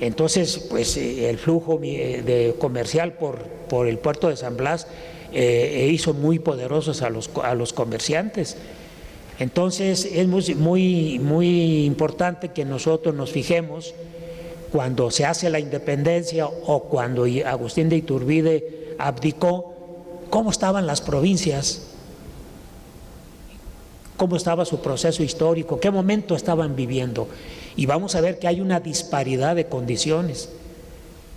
Entonces, pues el flujo comercial por el puerto de San Blas hizo muy poderosos a los comerciantes. Entonces, es muy importante que nosotros nos fijemos cuando se hace la independencia o cuando Agustín de Iturbide abdicó, cómo estaban las provincias, cómo estaba su proceso histórico, qué momento estaban viviendo. Y vamos a ver que hay una disparidad de condiciones.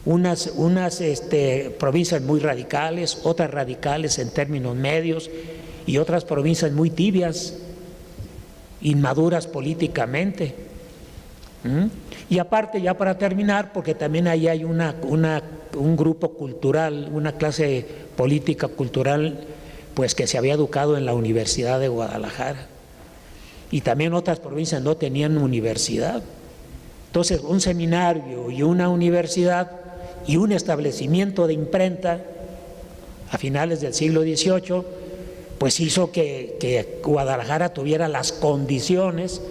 Unas provincias muy radicales, otras radicales en términos medios y otras provincias muy tibias, inmaduras políticamente. Y aparte, ya para terminar, porque también ahí hay un grupo cultural, una clase política cultural, pues que se había educado en la Universidad de Guadalajara. Y también otras provincias no tenían universidad. Entonces, un seminario y una universidad y un establecimiento de imprenta a finales del siglo XVIII, pues hizo que Guadalajara tuviera las condiciones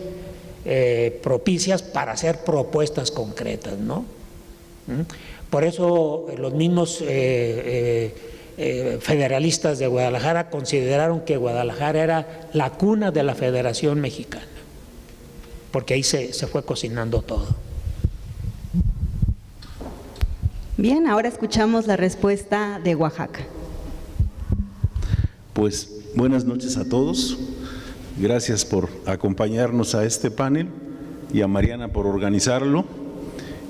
propicias para hacer propuestas concretas, ¿no? Por eso los mismos federalistas de Guadalajara consideraron que Guadalajara era la cuna de la Federación Mexicana, porque ahí se fue cocinando todo. Bien, ahora escuchamos la respuesta de Oaxaca. Pues buenas noches a todos. Gracias por acompañarnos a este panel y a Mariana por organizarlo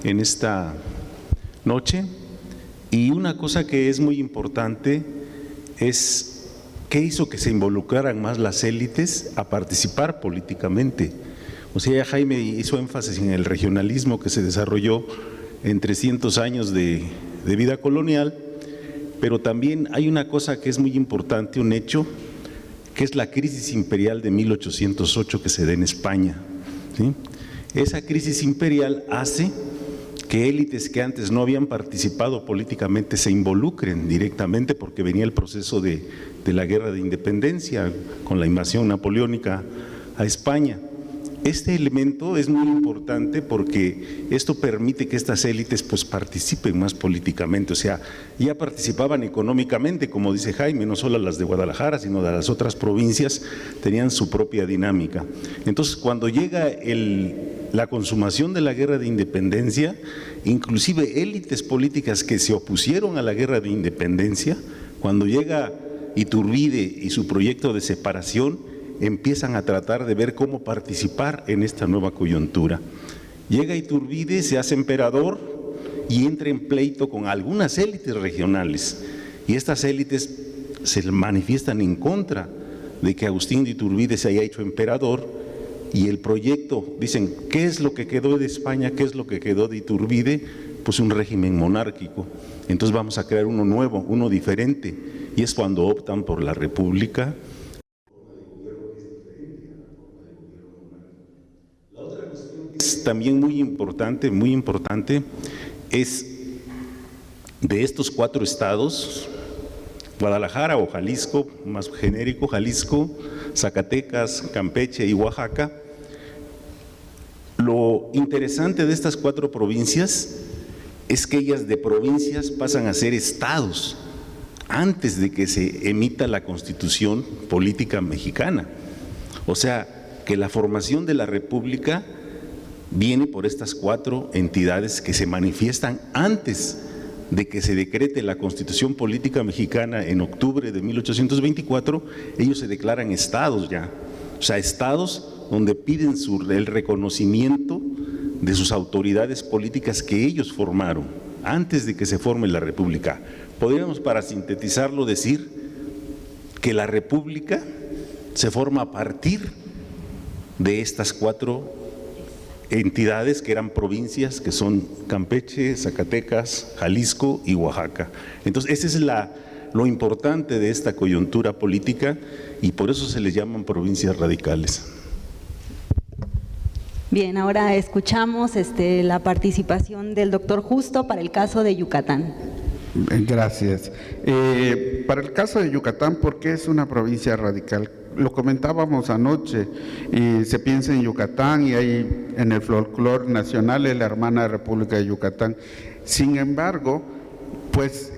en esta noche. Y una cosa que es muy importante es qué hizo que se involucraran más las élites a participar políticamente. O sea, Jaime hizo énfasis en el regionalismo que se desarrolló en 300 años de vida colonial, pero también hay una cosa que es muy importante, un hecho, que es la crisis imperial de 1808 que se da en España, ¿sí? Esa crisis imperial hace que élites que antes no habían participado políticamente se involucren directamente, porque venía el proceso de la guerra de independencia con la invasión napoleónica a España. Este elemento es muy importante porque esto permite que estas élites pues participen más políticamente, o sea, ya participaban económicamente, como dice Jaime, no solo las de Guadalajara, sino de las otras provincias, tenían su propia dinámica. Entonces, cuando llega la consumación de la guerra de independencia, inclusive élites políticas que se opusieron a la guerra de independencia, cuando llega Iturbide y su proyecto de separación, empiezan a tratar de ver cómo participar en esta nueva coyuntura. Llega Iturbide, se hace emperador y entra en pleito con algunas élites regionales, y estas élites se manifiestan en contra de que Agustín de Iturbide se haya hecho emperador, y el proyecto, dicen, ¿qué es lo que quedó de España? ¿Qué es lo que quedó de Iturbide? Pues un régimen monárquico. Entonces vamos a crear uno nuevo, uno diferente, y es cuando optan por la república. Es también muy importante, es de estos 4 estados, Guadalajara o Jalisco, más genérico, Jalisco, Zacatecas, Campeche y Oaxaca. Lo interesante de estas 4 provincias es que ellas de provincias pasan a ser estados antes de que se emita la Constitución Política Mexicana. O sea, que la formación de la República viene por estas 4 entidades que se manifiestan antes de que se decrete la Constitución Política Mexicana en octubre de 1824. Ellos se declaran estados ya, o sea, estados donde piden el reconocimiento de sus autoridades políticas que ellos formaron antes de que se forme la República. Podríamos, para sintetizarlo, decir que la República se forma a partir de estas 4 entidades que eran provincias, que son Campeche, Zacatecas, Jalisco y Oaxaca. Entonces, ese es lo importante de esta coyuntura política, y por eso se les llaman provincias radicales. Bien, ahora escuchamos la participación del doctor Justo para el caso de Yucatán. Gracias. Para el caso de Yucatán, ¿por qué es una provincia radical? lo comentábamos anoche, y se piensa en Yucatán y hay en el folclore nacional es la hermana República de Yucatán. Sin embargo, pues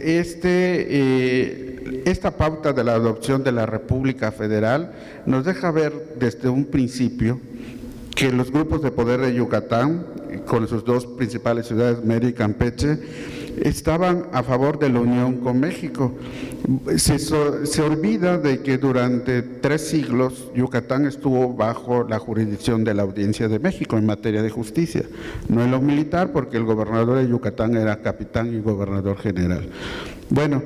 esta pauta de la adopción de la República Federal nos deja ver desde un principio que los grupos de poder de Yucatán, con sus dos principales ciudades, Mérida y Campeche, estaban a favor de la unión con México. Se olvida de que durante 3 siglos Yucatán estuvo bajo la jurisdicción de la Audiencia de México en materia de justicia, no en lo militar, porque el gobernador de Yucatán era capitán y gobernador general. Bueno,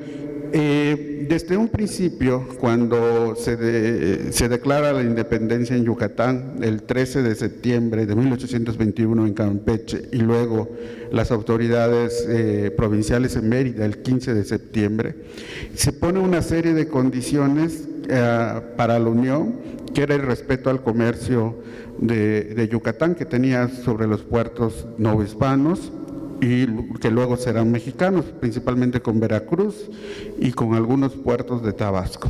desde un principio, cuando se declara la independencia en Yucatán, el 13 de septiembre de 1821 en Campeche, y luego las autoridades provinciales en Mérida el 15 de septiembre, se pone una serie de condiciones para la unión, que era el respeto al comercio de Yucatán, que tenía sobre los puertos novohispanos, y que luego serán mexicanos, principalmente con Veracruz y con algunos puertos de Tabasco.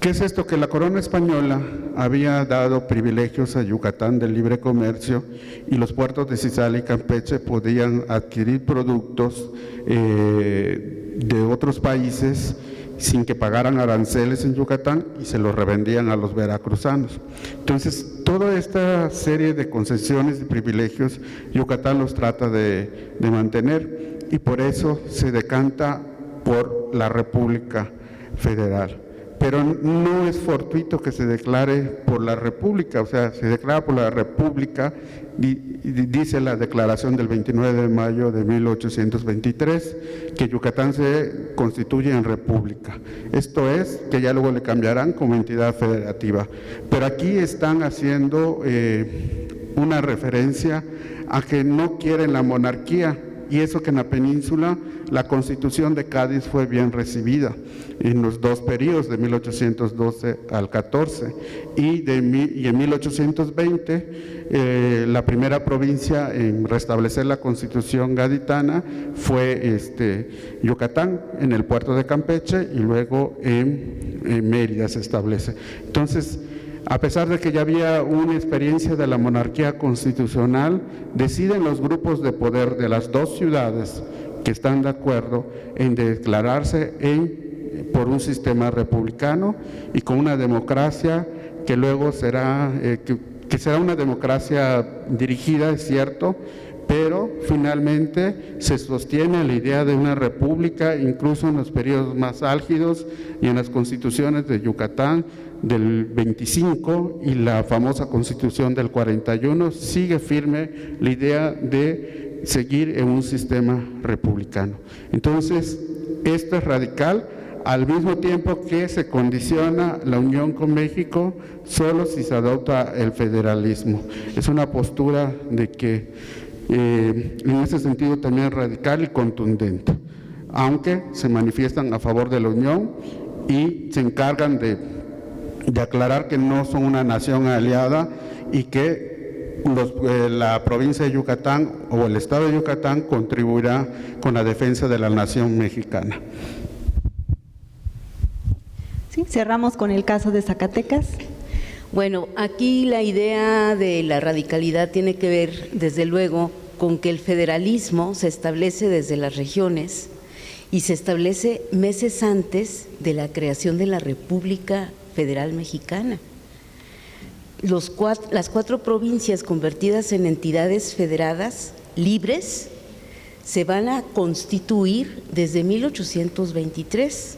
¿Qué es esto? Que la corona española había dado privilegios a Yucatán de libre comercio, y los puertos de Cizala y Campeche podían adquirir productos de otros países sin que pagaran aranceles en Yucatán, y se los revendían a los veracruzanos. Entonces, toda esta serie de concesiones y privilegios, Yucatán los trata de mantener, y por eso se decanta por la República Federal. Pero no es fortuito que se declare por la República, o sea, se declara por la República, dice la declaración del 29 de mayo de 1823, que Yucatán se constituye en república. Esto es, que ya luego le cambiarán como entidad federativa. Pero aquí están haciendo una referencia a que no quieren la monarquía, y eso que en la península la Constitución de Cádiz fue bien recibida en los 2 periodos, de 1812 al 14, y en 1820 la primera provincia en restablecer la Constitución gaditana fue Yucatán, en el puerto de Campeche, y luego en Mérida se establece. Entonces, a pesar de que ya había una experiencia de la monarquía constitucional, deciden los grupos de poder de las 2 ciudades que están de acuerdo en declararse por un sistema republicano y con una democracia que luego será, que será una democracia dirigida, es cierto, pero finalmente se sostiene la idea de una república, incluso en los periodos más álgidos y en las constituciones de Yucatán del 25 y la famosa Constitución del 41, sigue firme la idea de seguir en un sistema republicano. Entonces, esto es radical, al mismo tiempo que se condiciona la unión con México solo si se adopta el federalismo. Es una postura de que, en ese sentido, también radical y contundente, aunque se manifiestan a favor de la unión y se encargan de aclarar que no son una nación aliada, y que la provincia de Yucatán o el estado de Yucatán contribuirá con la defensa de la nación mexicana. Sí, cerramos con el caso de Zacatecas. Bueno, aquí la idea de la radicalidad tiene que ver, desde luego, con que el federalismo se establece desde las regiones y se establece meses antes de la creación de la República Federal Mexicana. Las 4 provincias convertidas en entidades federadas libres se van a constituir desde 1823.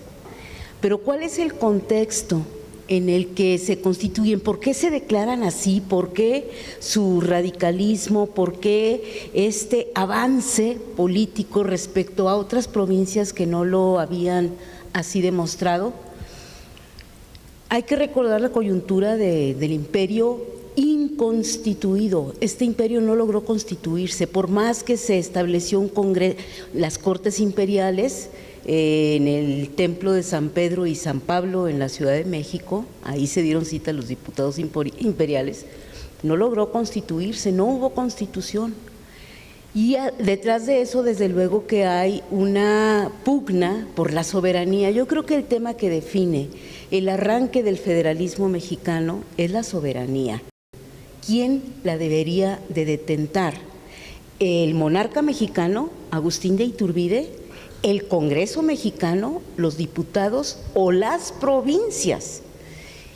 Pero ¿cuál es el contexto en el que se constituyen? ¿Por qué se declaran así? ¿Por qué su radicalismo? ¿Por qué este avance político respecto a otras provincias que no lo habían así demostrado? Hay que recordar la coyuntura del imperio inconstituido. Este imperio no logró constituirse, por más que se estableció un congreso, las Cortes Imperiales en el Templo de San Pedro y San Pablo en la Ciudad de México, ahí se dieron cita a los diputados imperiales, no logró constituirse, no hubo constitución. Y detrás de eso, desde luego que hay una pugna por la soberanía. Yo creo que el tema que define el arranque del federalismo mexicano es la soberanía. ¿Quién la debería de detentar? ¿El monarca mexicano, Agustín de Iturbide, el Congreso mexicano, los diputados o las provincias?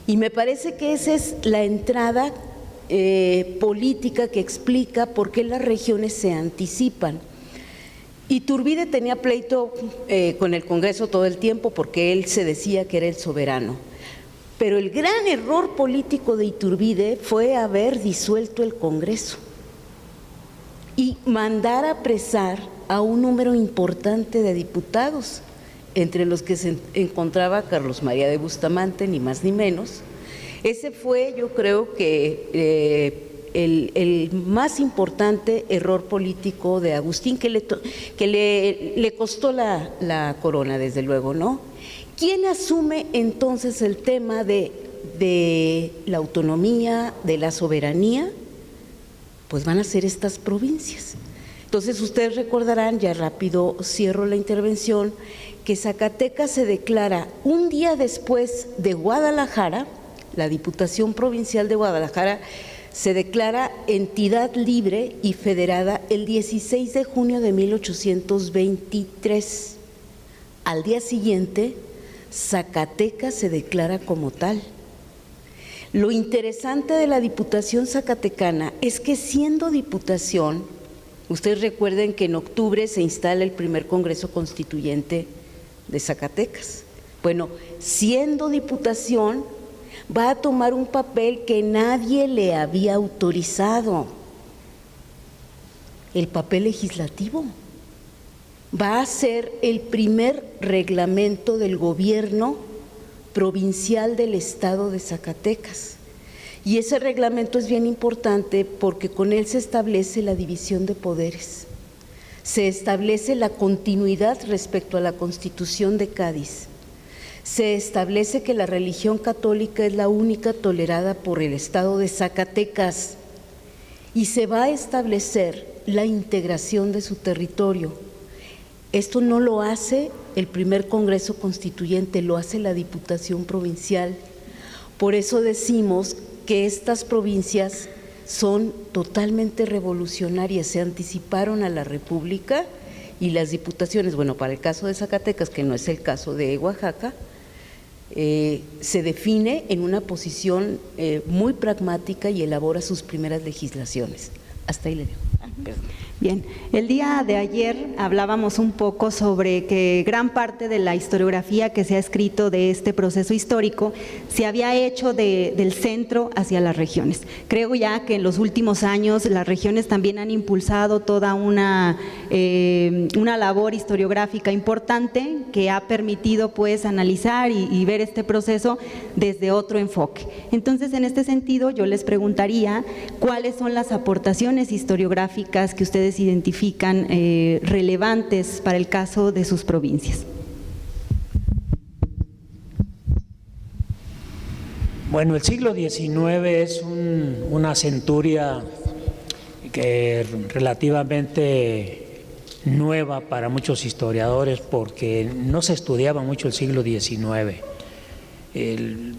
Y me parece que esa es la entrada política que explica por qué las regiones se anticipan. Iturbide tenía pleito con el Congreso todo el tiempo porque él se decía que era el soberano. Pero el gran error político de Iturbide fue haber disuelto el Congreso y mandar a apresar a un número importante de diputados, entre los que se encontraba Carlos María de Bustamante, ni más ni menos. Ese fue, yo creo que el más importante error político de Agustín, que le costó la corona, desde luego, ¿no? ¿Quién asume entonces el tema de la autonomía, de la soberanía? Pues van a ser estas provincias. Entonces ustedes recordarán, ya rápido cierro la intervención, que Zacatecas se declara un día después de Guadalajara. La Diputación Provincial de Guadalajara se declara entidad libre y federada el 16 de junio de 1823. Al día siguiente, Zacatecas se declara como tal. Lo interesante de la Diputación Zacatecana es que, siendo diputación, ustedes recuerden que en octubre se instala el primer Congreso Constituyente de Zacatecas. Bueno, siendo diputación, va a tomar un papel que nadie le había autorizado, el papel legislativo. Va a ser el primer reglamento del gobierno provincial del estado de Zacatecas. Y ese reglamento es bien importante porque con él se establece la división de poderes, se establece la continuidad respecto a la Constitución de Cádiz. Se establece que la religión católica es la única tolerada por el estado de Zacatecas y se va a establecer la integración de su territorio. Esto no lo hace el primer Congreso Constituyente, lo hace la Diputación Provincial. Por eso decimos que estas provincias son totalmente revolucionarias, se anticiparon a la República, y las diputaciones, bueno, para el caso de Zacatecas, que no es el caso de Oaxaca, se define en una posición muy pragmática y elabora sus primeras legislaciones. Hasta ahí le digo. Bien, el día de ayer hablábamos un poco sobre que gran parte de la historiografía que se ha escrito de este proceso histórico se había hecho del centro hacia las regiones. Creo ya que en los últimos años las regiones también han impulsado toda una labor historiográfica importante que ha permitido pues analizar y ver este proceso desde otro enfoque. Entonces, en este sentido, yo les preguntaría cuáles son las aportaciones historiográficas que ustedes identifican relevantes para el caso de sus provincias. Bueno, el siglo XIX es una centuria que relativamente nueva para muchos historiadores porque no se estudiaba mucho el siglo XIX.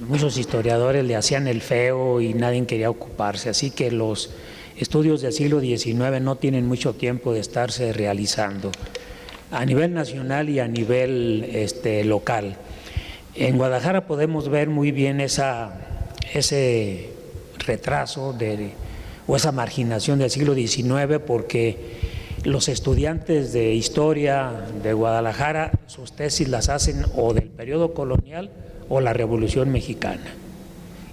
Muchos historiadores le hacían el feo y nadie quería ocuparse, así que los estudios del siglo XIX no tienen mucho tiempo de estarse realizando a nivel nacional y a nivel local. En Guadalajara podemos ver muy bien ese retraso o esa marginación del siglo XIX porque los estudiantes de historia de Guadalajara sus tesis las hacen o del periodo colonial o la Revolución Mexicana.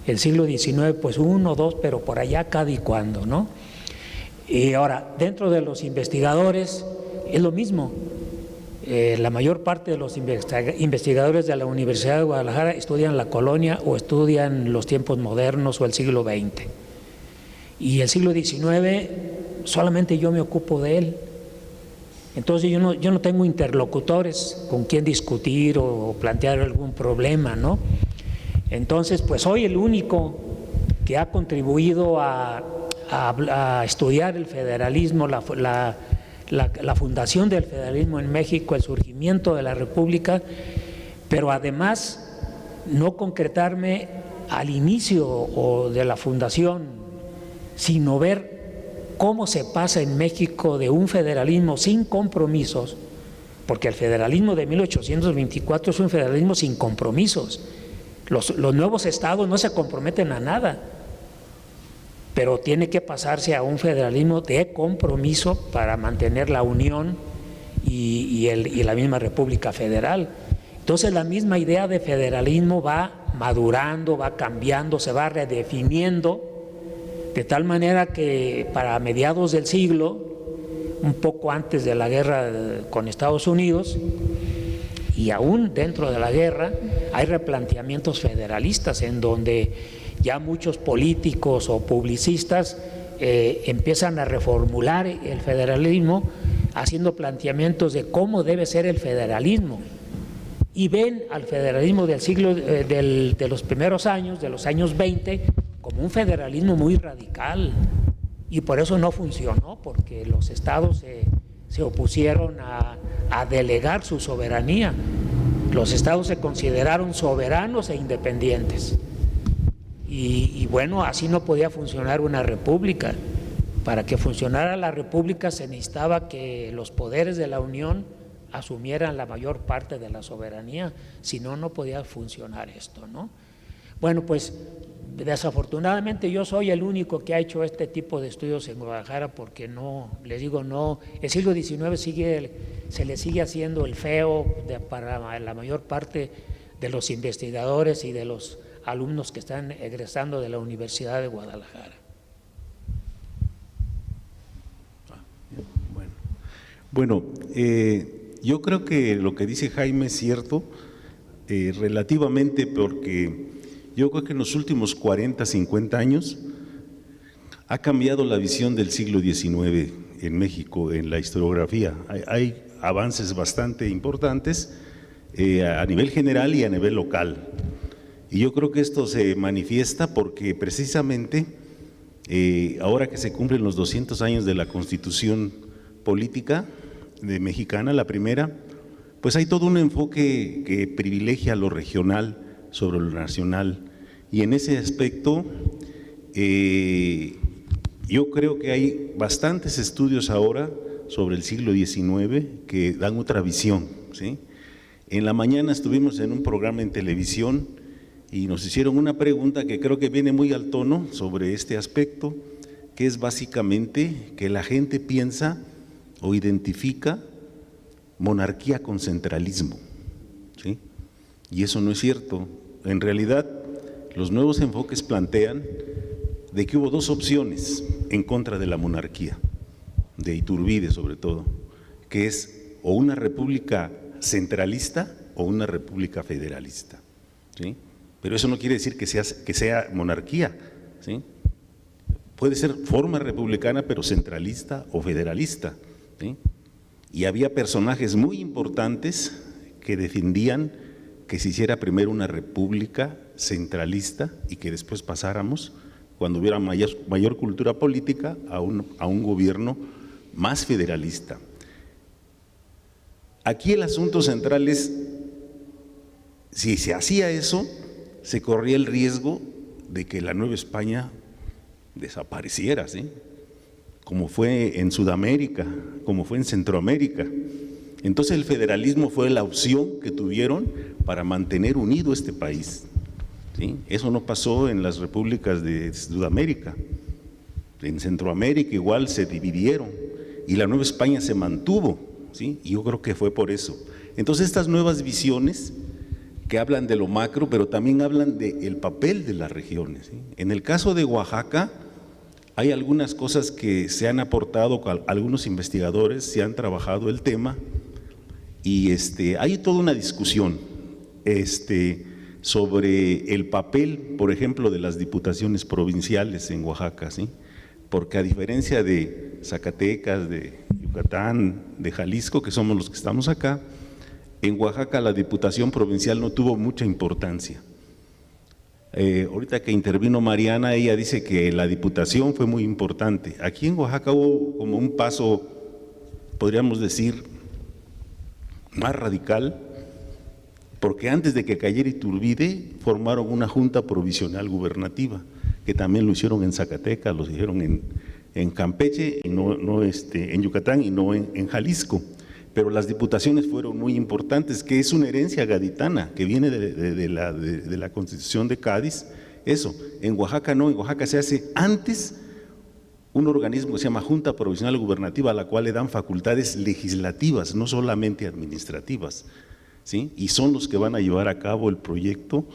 El siglo XIX, pues uno o dos, pero por allá cada y cuando, ¿no? Y ahora, dentro de los investigadores es lo mismo. La mayor parte de los investigadores de la Universidad de Guadalajara estudian la colonia o estudian los tiempos modernos o el siglo XX. Y el siglo XIX solamente yo me ocupo de él. Entonces yo no tengo interlocutores con quien discutir o plantear algún problema, ¿no? Entonces, pues soy el único que ha contribuido a estudiar el federalismo, la la fundación del federalismo en México, el surgimiento de la República, pero además no concretarme al inicio o de la fundación, sino ver cómo se pasa en México de un federalismo sin compromisos, porque el federalismo de 1824 es un federalismo sin compromisos. Los nuevos estados no se comprometen a nada, pero tiene que pasarse a un federalismo de compromiso para mantener la unión y la misma República Federal. Entonces la misma idea de federalismo va madurando, va cambiando, se va redefiniendo, de tal manera que para mediados del siglo, un poco antes de la guerra con Estados Unidos, y aún dentro de la guerra, hay replanteamientos federalistas en donde ya muchos políticos o publicistas empiezan a reformular el federalismo, haciendo planteamientos de cómo debe ser el federalismo, y ven al federalismo del siglo de los primeros años, de los años 20, como un federalismo muy radical, y por eso no funcionó, porque los estados se opusieron a delegar su soberanía. Los estados se consideraron soberanos e independientes, y bueno, así no podía funcionar una república. Para que funcionara la república se necesitaba que los poderes de la Unión asumieran la mayor parte de la soberanía, si no, no podía funcionar esto, ¿no? Bueno, pues desafortunadamente yo soy el único que ha hecho este tipo de estudios en Guadalajara, porque no, les digo, no, el siglo XIX se le sigue haciendo el feo para la mayor parte de los investigadores y de los alumnos que están egresando de la Universidad de Guadalajara. Bueno, yo creo que lo que dice Jaime es cierto, relativamente, porque yo creo que en los últimos 40, 50 años ha cambiado la visión del siglo XIX en México, en la historiografía. Hay avances bastante importantes a nivel general y a nivel local. Y yo creo que esto se manifiesta porque precisamente ahora que se cumplen los 200 años de la Constitución Política mexicana, la primera, pues hay todo un enfoque que privilegia lo regional sobre lo nacional, y en ese aspecto yo creo que hay bastantes estudios ahora sobre el siglo XIX que dan otra visión, ¿sí? En la mañana estuvimos en un programa en televisión y nos hicieron una pregunta que creo que viene muy al tono sobre este aspecto, que es básicamente que la gente piensa o identifica monarquía con centralismo, ¿sí? Y eso no es cierto. En realidad, los nuevos enfoques plantean de que hubo dos opciones en contra de la monarquía, de Iturbide sobre todo, que es o una república centralista o una república federalista, ¿sí? Pero eso no quiere decir que sea monarquía, ¿sí? Puede ser forma republicana, pero centralista o federalista, ¿sí? Y había personajes muy importantes que defendían que se hiciera primero una república centralista y que después pasáramos, cuando hubiera mayor cultura política, a un gobierno más federalista. Aquí el asunto central es, si se hacía eso, se corría el riesgo de que la Nueva España desapareciera, ¿sí? Como fue en Sudamérica, como fue en Centroamérica. Entonces el federalismo fue la opción que tuvieron para mantener unido este país, ¿sí? Eso no pasó en las repúblicas de Sudamérica. En Centroamérica igual se dividieron y la Nueva España se mantuvo, ¿sí? Y yo creo que fue por eso. Entonces estas nuevas visiones que hablan de lo macro, pero también hablan del papel de las regiones, ¿sí? En el caso de Oaxaca, hay algunas cosas que se han aportado, algunos investigadores se han trabajado el tema, y hay toda una discusión sobre el papel, por ejemplo, de las diputaciones provinciales en Oaxaca, ¿sí? Porque a diferencia de Zacatecas, de Yucatán, de Jalisco, que somos los que estamos acá, en Oaxaca la diputación provincial no tuvo mucha importancia. Ahorita que intervino Mariana, ella dice que la diputación fue muy importante. Aquí en Oaxaca hubo como un paso podríamos decir, más radical, porque antes de que cayera Iturbide formaron una junta provisional gubernativa, que también lo hicieron en Zacatecas, lo hicieron en Campeche, y en Yucatán y no en Jalisco. Pero las diputaciones fueron muy importantes, que es una herencia gaditana que viene de la Constitución de Cádiz. Eso, en Oaxaca no, en Oaxaca se hace antes un organismo que se llama Junta Provisional Gubernativa, a la cual le dan facultades legislativas, no solamente administrativas, ¿sí? Y son los que van a llevar a cabo el proyecto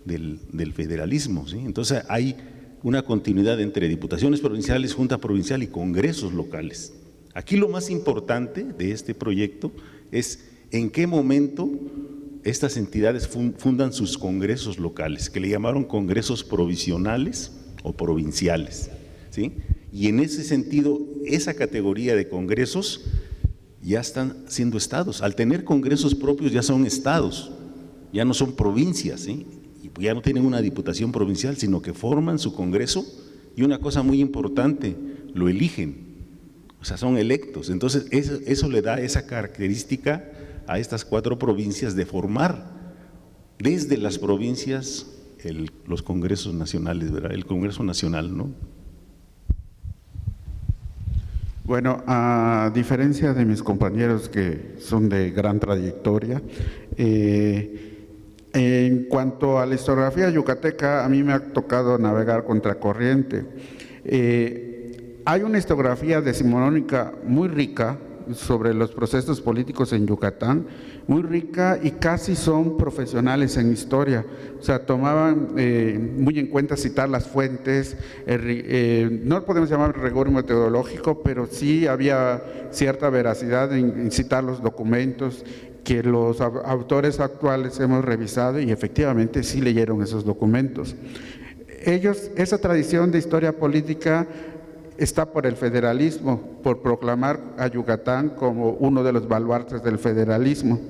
del federalismo, ¿sí? Entonces hay una continuidad entre diputaciones provinciales, Junta Provincial y congresos locales. Aquí lo más importante de este proyecto es en qué momento estas entidades fundan sus congresos locales, que le llamaron congresos provisionales o provinciales, ¿sí? Y en ese sentido, esa categoría de congresos ya están siendo estados. Al tener congresos propios ya son estados, ya no son provincias, ¿sí? Y ya no tienen una diputación provincial, sino que forman su congreso y una cosa muy importante, lo eligen, o sea, son electos. Entonces, eso le da esa característica a estas 4 provincias de formar desde las provincias los congresos nacionales, ¿verdad? El Congreso Nacional, ¿no? Bueno, a diferencia de mis compañeros que son de gran trayectoria, en cuanto a la historiografía yucateca, a mí me ha tocado navegar contracorriente. Hay una historiografía decimonónica muy rica sobre los procesos políticos en Yucatán, muy rica, y casi son profesionales en historia. O sea, tomaban muy en cuenta citar las fuentes, no podemos llamar rigor metodológico, pero sí había cierta veracidad en citar los documentos que los autores actuales hemos revisado, y efectivamente sí leyeron esos documentos. Esa tradición de historia política está por el federalismo, por proclamar a Yucatán como uno de los baluartes del federalismo.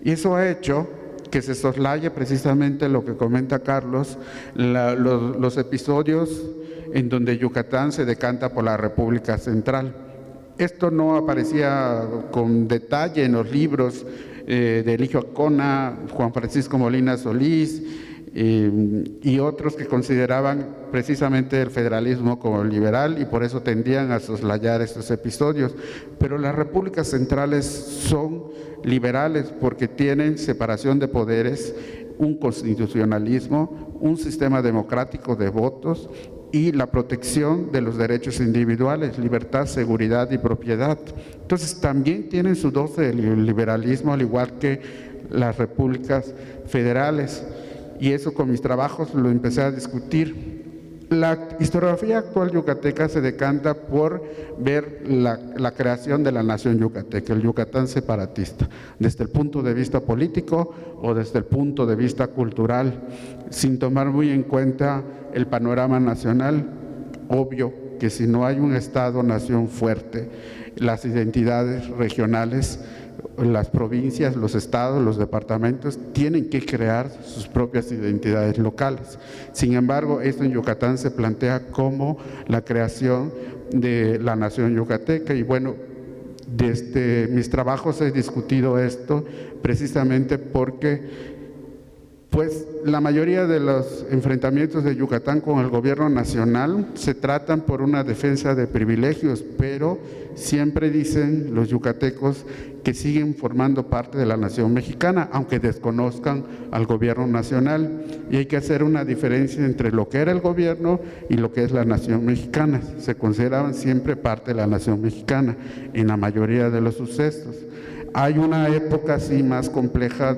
Y eso ha hecho que se soslaye precisamente lo que comenta Carlos, los episodios en donde Yucatán se decanta por la República Central. Esto no aparecía con detalle en los libros de Eligio Acona, Juan Francisco Molina Solís, y otros que consideraban precisamente el federalismo como liberal y por eso tendían a soslayar estos episodios. Pero las repúblicas centrales son liberales porque tienen separación de poderes, un constitucionalismo, un sistema democrático de votos y la protección de los derechos individuales, libertad, seguridad y propiedad. Entonces también tienen su dosis de liberalismo, al igual que las repúblicas federales. Y eso con mis trabajos lo empecé a discutir. La historiografía actual yucateca se decanta por ver la creación de la nación yucateca, el Yucatán separatista, desde el punto de vista político o desde el punto de vista cultural, sin tomar muy en cuenta el panorama nacional. Obvio que si no hay un Estado-nación fuerte, las identidades regionales, las provincias, los estados, los departamentos tienen que crear sus propias identidades locales. Sin embargo, esto en Yucatán se plantea como la creación de la nación yucateca y bueno, desde mis trabajos he discutido esto precisamente porque pues la mayoría de los enfrentamientos de Yucatán con el gobierno nacional se tratan por una defensa de privilegios, pero siempre dicen los yucatecos que siguen formando parte de la nación mexicana, aunque desconozcan al gobierno nacional. Y hay que hacer una diferencia entre lo que era el gobierno y lo que es la nación mexicana. Se consideraban siempre parte de la nación mexicana en la mayoría de los sucesos. Hay una época así más compleja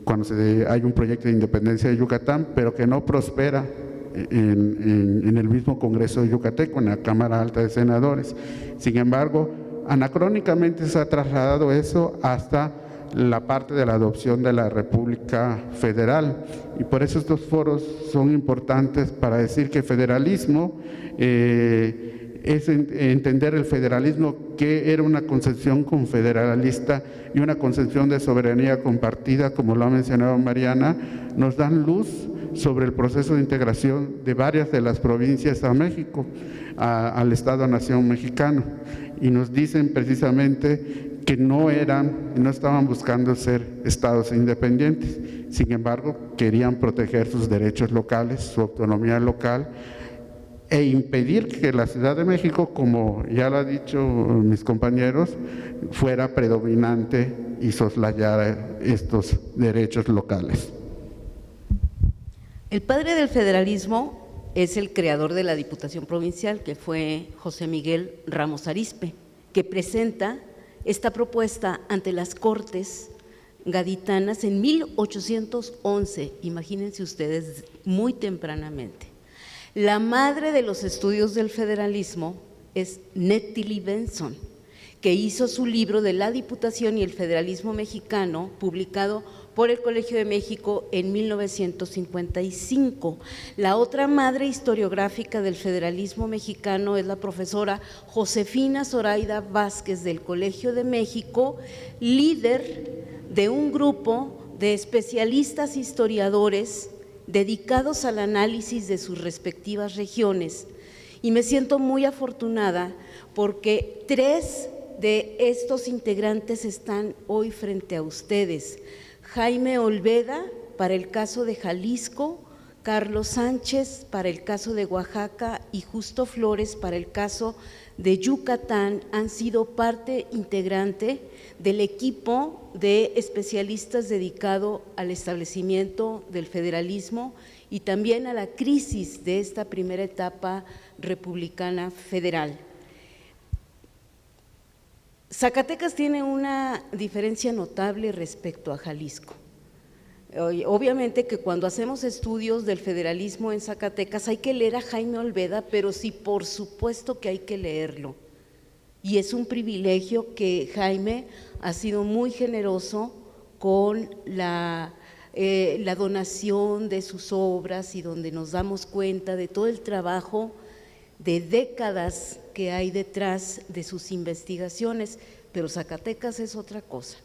cuando hay un proyecto de independencia de Yucatán, pero que no prospera en el mismo Congreso yucateco, en la Cámara Alta de Senadores. Sin embargo, anacrónicamente se ha trasladado eso hasta la parte de la adopción de la República Federal. Y por eso estos foros son importantes para decir que federalismo es entender el federalismo, que era una concepción confederalista y una concepción de soberanía compartida, como lo ha mencionado Mariana, nos dan luz sobre el proceso de integración de varias de las provincias a México, al Estado-Nación mexicano, y nos dicen precisamente que no estaban buscando ser estados independientes, sin embargo, querían proteger sus derechos locales, su autonomía local, e impedir que la Ciudad de México, como ya lo han dicho mis compañeros, fuera predominante y soslayara estos derechos locales. El padre del federalismo es el creador de la Diputación Provincial, que fue José Miguel Ramos Arizpe, que presenta esta propuesta ante las Cortes gaditanas en 1811, imagínense ustedes, muy tempranamente. La madre de los estudios del federalismo es Nettie Lee Benson, que hizo su libro de la Diputación y el Federalismo Mexicano, publicado por el Colegio de México en 1955. La otra madre historiográfica del federalismo mexicano es la profesora Josefina Zoraida Vázquez del Colegio de México, líder de un grupo de especialistas historiadores dedicados al análisis de sus respectivas regiones. Y me siento muy afortunada porque 3 de estos integrantes están hoy frente a ustedes. Jaime Olveda para el caso de Jalisco, Carlos Sánchez para el caso de Oaxaca y Justo Flores para el caso de Yucatán han sido parte integrante del equipo de especialistas dedicado al establecimiento del federalismo y también a la crisis de esta primera etapa republicana federal. Zacatecas tiene una diferencia notable respecto a Jalisco. Obviamente que cuando hacemos estudios del federalismo en Zacatecas hay que leer a Jaime Olveda, pero sí, por supuesto que hay que leerlo. Y es un privilegio que Jaime ha sido muy generoso con la donación de sus obras y donde nos damos cuenta de todo el trabajo de décadas que hay detrás de sus investigaciones, pero Zacatecas es otra cosa.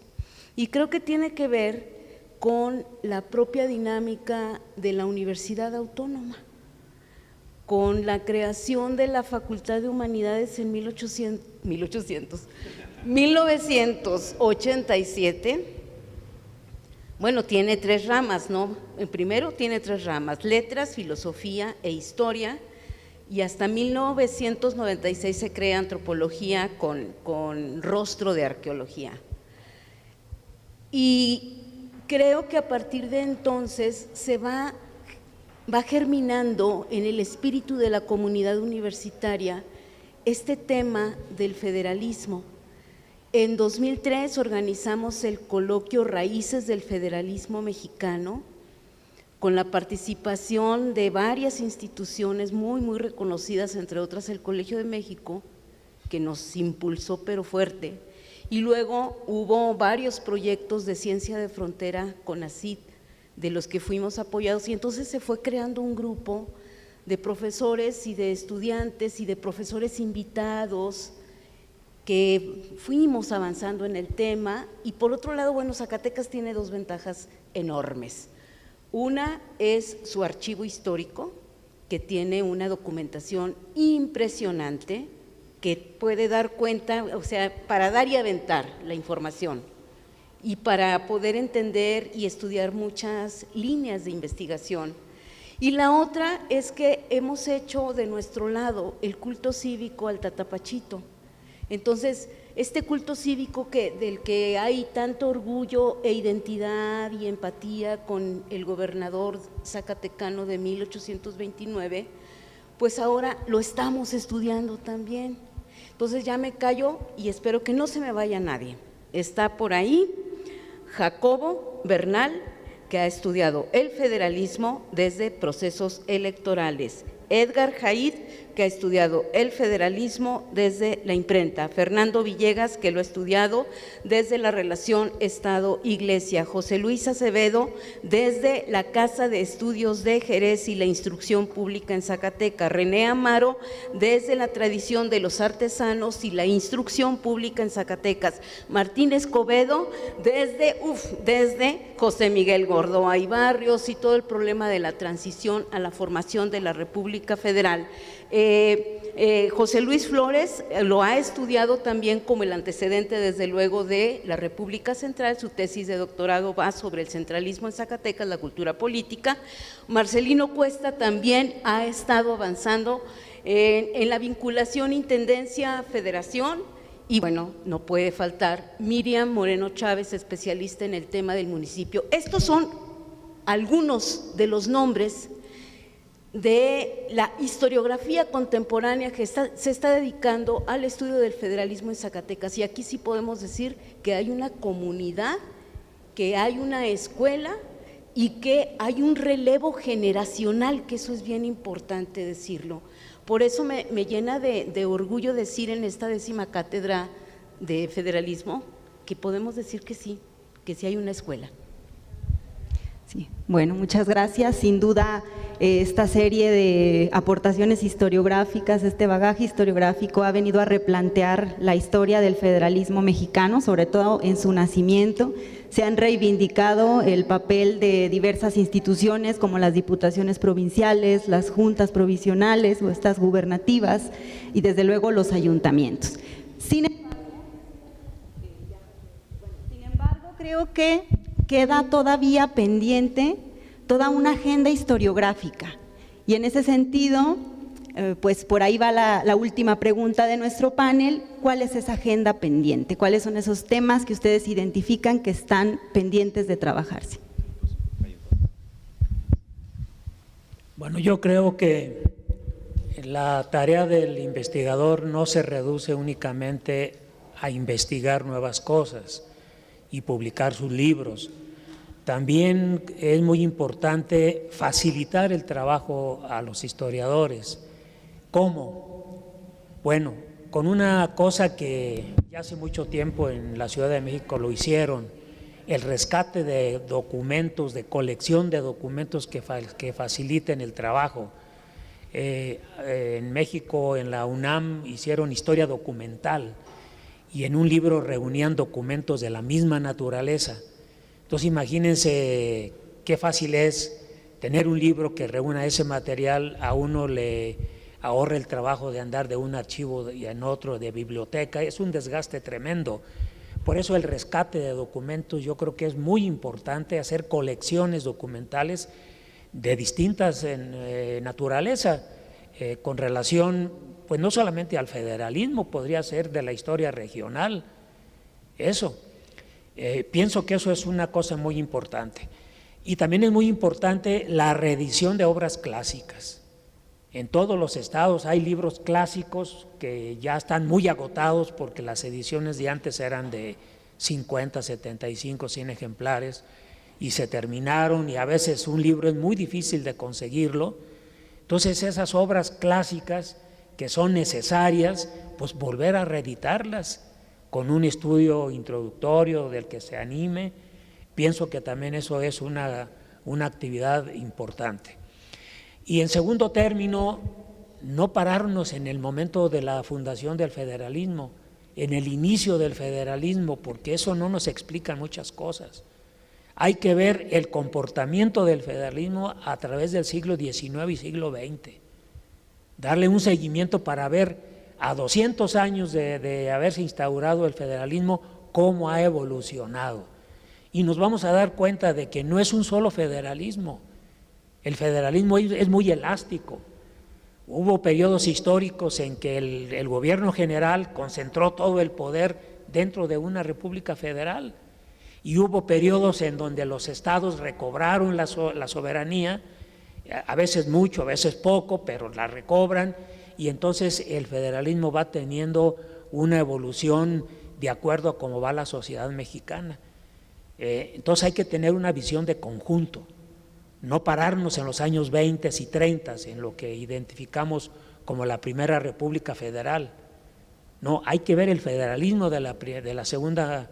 Y creo que tiene que ver con la propia dinámica de la Universidad Autónoma, con la creación de la Facultad de Humanidades en 1987. Bueno, tiene 3 ramas, ¿no? El primero tiene 3 ramas, letras, filosofía e historia, y hasta 1996 se crea antropología con rostro de arqueología. Y creo que a partir de entonces se va germinando en el espíritu de la comunidad universitaria este tema del federalismo. En 2003 organizamos el coloquio Raíces del Federalismo Mexicano, con la participación de varias instituciones muy reconocidas, entre otras el Colegio de México, que nos impulsó pero fuerte, y luego hubo varios proyectos de ciencia de frontera con CONACYT, de los que fuimos apoyados, y entonces se fue creando un grupo de profesores y de estudiantes y de profesores invitados que fuimos avanzando en el tema. Y por otro lado, bueno, Zacatecas tiene 2 ventajas enormes. Una es su archivo histórico, que tiene una documentación impresionante, que puede dar cuenta, o sea, para dar y aventar la información y para poder entender y estudiar muchas líneas de investigación. Y la otra es que hemos hecho de nuestro lado el culto cívico al Tatapachito. Entonces, este culto cívico del que hay tanto orgullo e identidad y empatía con el gobernador zacatecano de 1829, pues ahora lo estamos estudiando también. Entonces ya me callo y espero que no se me vaya nadie. Está por ahí Jacobo Bernal, que ha estudiado el federalismo desde procesos electorales. Edgar Jaid, que ha estudiado el federalismo desde la imprenta, Fernando Villegas, que lo ha estudiado desde la relación Estado-Iglesia, José Luis Acevedo desde la Casa de Estudios de Jerez y la Instrucción Pública en Zacatecas, René Amaro desde la tradición de los artesanos y la Instrucción Pública en Zacatecas, Martín Escobedo desde José Miguel Gordoa y Barrios y todo el problema de la transición a la formación de la República Federal. José Luis Flores lo ha estudiado también como el antecedente, desde luego, de la República Central. Su tesis de doctorado va sobre el centralismo en Zacatecas, la cultura política. Marcelino Cuesta también ha estado avanzando en la vinculación intendencia-federación. Y bueno, no puede faltar Miriam Moreno Chávez, especialista en el tema del municipio. Estos son algunos de los nombres de la historiografía contemporánea que se está dedicando al estudio del federalismo en Zacatecas. Y aquí sí podemos decir que hay una comunidad, que hay una escuela y que hay un relevo generacional, que eso es bien importante decirlo. Por eso me llena de orgullo decir en esta 10ª cátedra de federalismo que podemos decir que sí hay una escuela. Sí, bueno, muchas gracias. Sin duda, esta serie de aportaciones historiográficas, este bagaje historiográfico ha venido a replantear la historia del federalismo mexicano, sobre todo en su nacimiento. Se han reivindicado el papel de diversas instituciones como las diputaciones provinciales, las juntas provisionales o estas gubernativas y desde luego los ayuntamientos. Sin embargo, creo que queda todavía pendiente toda una agenda historiográfica y en ese sentido, pues por ahí va la última pregunta de nuestro panel. ¿Cuál es esa agenda pendiente? ¿Cuáles son esos temas que ustedes identifican que están pendientes de trabajarse? Bueno, yo creo que la tarea del investigador no se reduce únicamente a investigar nuevas cosas y publicar sus libros. También es muy importante facilitar el trabajo a los historiadores. ¿Cómo? Bueno, con una cosa que ya hace mucho tiempo en la Ciudad de México lo hicieron, el rescate de documentos, de colección de documentos que faciliten el trabajo. En México, en la UNAM, hicieron historia documental y en un libro reunían documentos de la misma naturaleza. Entonces imagínense qué fácil es tener un libro que reúna ese material, a uno le ahorra el trabajo de andar de un archivo y en otro de biblioteca, es un desgaste tremendo. Por eso el rescate de documentos yo creo que es muy importante, hacer colecciones documentales de distintas naturaleza, con relación pues no solamente al federalismo, podría ser de la historia regional, eso. Pienso que eso es una cosa muy importante. Y también es muy importante la reedición de obras clásicas. En todos los estados hay libros clásicos que ya están muy agotados porque las ediciones de antes eran de 50, 75, 100 ejemplares y se terminaron, y a veces un libro es muy difícil de conseguirlo. Entonces esas obras clásicas que son necesarias, pues volver a reeditarlas con un estudio introductorio del que se anime. Pienso que también eso es una actividad importante. Y en segundo término, no pararnos en el momento de la fundación del federalismo, en el inicio del federalismo, porque eso no nos explica muchas cosas. Hay que ver el comportamiento del federalismo a través del siglo XIX y siglo XX, darle un seguimiento para ver a 200 años de haberse instaurado el federalismo, cómo ha evolucionado. Y nos vamos a dar cuenta de que no es un solo federalismo. El federalismo es muy elástico. Hubo periodos históricos en que el gobierno general concentró todo el poder dentro de una república federal, y hubo periodos en donde los estados recobraron la soberanía, a veces mucho, a veces poco, pero la recobran, y entonces el federalismo va teniendo una evolución de acuerdo a cómo va la sociedad mexicana. Entonces hay que tener una visión de conjunto, no pararnos en los años 20 y 30, en lo que identificamos como la primera república federal. No, hay que ver el federalismo de la segunda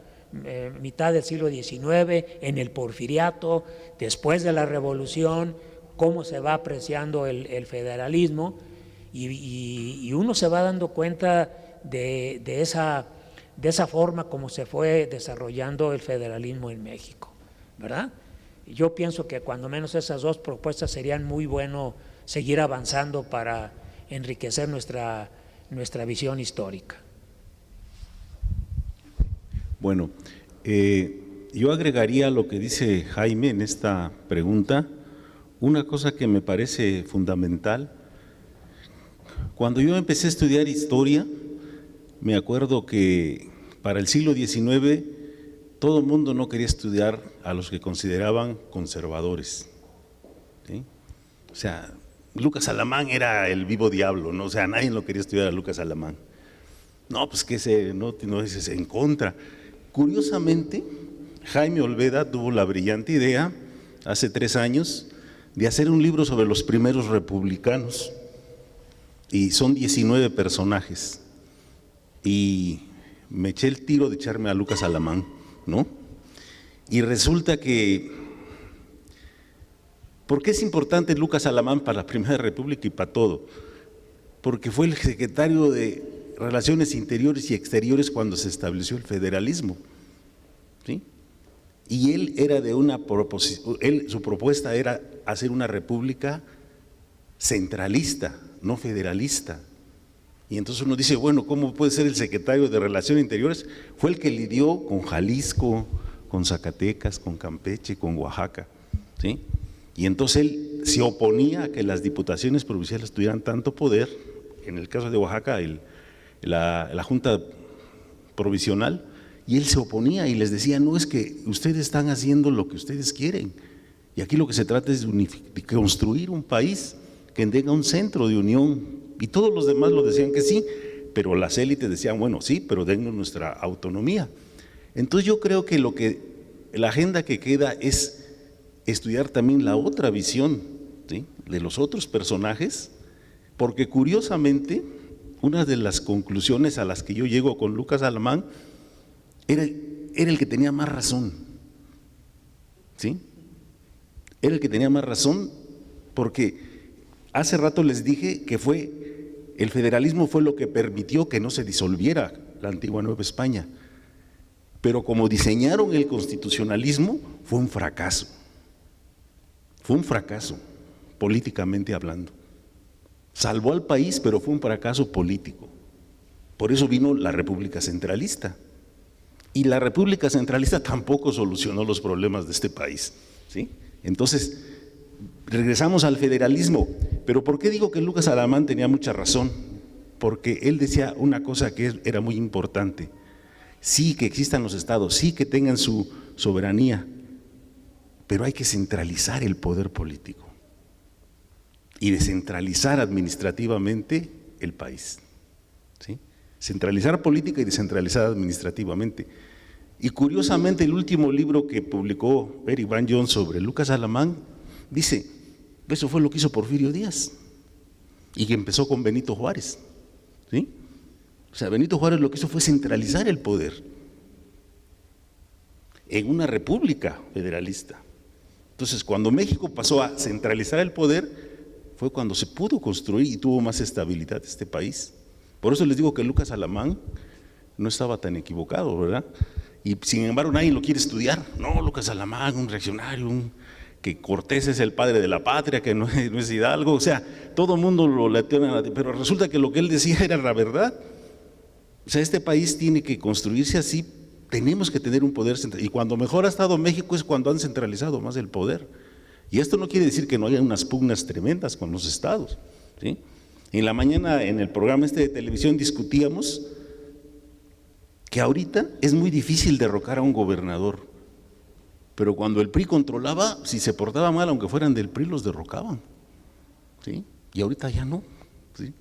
mitad del siglo XIX, en el porfiriato, después de la revolución, cómo se va apreciando el federalismo, y uno se va dando cuenta de esa forma como se fue desarrollando el federalismo en México, ¿verdad? Yo pienso que cuando menos esas dos propuestas serían muy bueno seguir avanzando para enriquecer nuestra visión histórica. Bueno, yo agregaría a lo que dice Jaime en esta pregunta una cosa que me parece fundamental. Cuando yo empecé a estudiar historia, me acuerdo que para el siglo XIX todo el mundo no quería estudiar a los que consideraban conservadores, ¿sí? O sea, Lucas Alamán era el vivo diablo, ¿no? O sea, nadie lo quería estudiar a Lucas Alamán. No, pues que no dices en contra. Curiosamente, Jaime Olveda tuvo la brillante idea, hace 3 años, de hacer un libro sobre los primeros republicanos, y son 19 personajes, y me eché el tiro de echarme a Lucas Alamán, ¿no? Y resulta que, ¿por qué es importante Lucas Alamán para la Primera República y para todo? Porque fue el secretario de Relaciones Interiores y Exteriores cuando se estableció el federalismo, ¿sí? Y él era de su propuesta era hacer una república centralista, no federalista. Y entonces uno dice, bueno, ¿cómo puede ser el secretario de Relaciones Interiores? Fue el que lidió con Jalisco, con Zacatecas, con Campeche, con Oaxaca, ¿sí? Y entonces él se oponía a que las diputaciones provinciales tuvieran tanto poder. En el caso de Oaxaca, la Junta Provisional, y él se oponía y les decía, no, es que ustedes están haciendo lo que ustedes quieren, y aquí lo que se trata es de construir un país que tenga un centro de unión, y todos los demás lo decían que sí, pero las élites decían, bueno, sí, pero dennos nuestra autonomía. Entonces yo creo que la agenda que queda es estudiar también la otra visión, ¿sí?, de los otros personajes, porque curiosamente una de las conclusiones a las que yo llego con Lucas Alamán era el que tenía más razón, ¿sí? Era el que tenía más razón, porque hace rato les dije que el federalismo fue lo que permitió que no se disolviera la antigua Nueva España, pero como diseñaron el constitucionalismo, fue un fracaso políticamente hablando. Salvó al país, pero fue un fracaso político. Por eso vino la República Centralista. Y la República Centralista tampoco solucionó los problemas de este país, ¿sí? Entonces, regresamos al federalismo. Pero ¿por qué digo que Lucas Alamán tenía mucha razón? Porque él decía una cosa que era muy importante. Sí que existan los estados, sí que tengan su soberanía, pero hay que centralizar el poder político y descentralizar administrativamente el país, ¿sí? Centralizar política y descentralizar administrativamente. Y curiosamente el último libro que publicó Eric Van John sobre Lucas Alamán dice, eso fue lo que hizo Porfirio Díaz y que empezó con Benito Juárez, ¿sí? O sea, Benito Juárez lo que hizo fue centralizar el poder en una república federalista. Entonces, cuando México pasó a centralizar el poder, fue cuando se pudo construir y tuvo más estabilidad este país. Por eso les digo que Lucas Alamán no estaba tan equivocado, ¿verdad? Y sin embargo nadie lo quiere estudiar. No, Lucas Alamán, un reaccionario, que Cortés es el padre de la patria, que no es Hidalgo, o sea, todo el mundo lo lateó, pero resulta que lo que él decía era la verdad. O sea, este país tiene que construirse así, tenemos que tener un poder central, y cuando mejor ha estado México es cuando han centralizado más el poder. Y esto no quiere decir que no haya unas pugnas tremendas con los estados, ¿sí? En la mañana en el programa de televisión discutíamos que ahorita es muy difícil derrocar a un gobernador, pero cuando el PRI controlaba, si se portaba mal, aunque fueran del PRI, los derrocaban, ¿sí? Y ahorita ya no, ¿sí?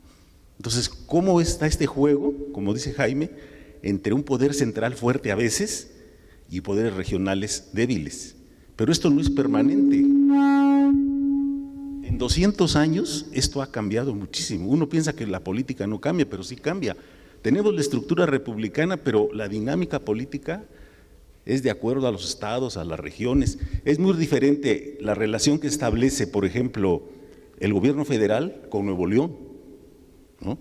Entonces, ¿cómo está este juego, como dice Jaime, entre un poder central fuerte a veces y poderes regionales débiles? Pero esto no es permanente. En 200 años esto ha cambiado muchísimo. Uno piensa que la política no cambia, pero sí cambia. Tenemos la estructura republicana, pero la dinámica política es de acuerdo a los estados, a las regiones. Es muy diferente la relación que establece, por ejemplo, el gobierno federal con Nuevo León, ¿no?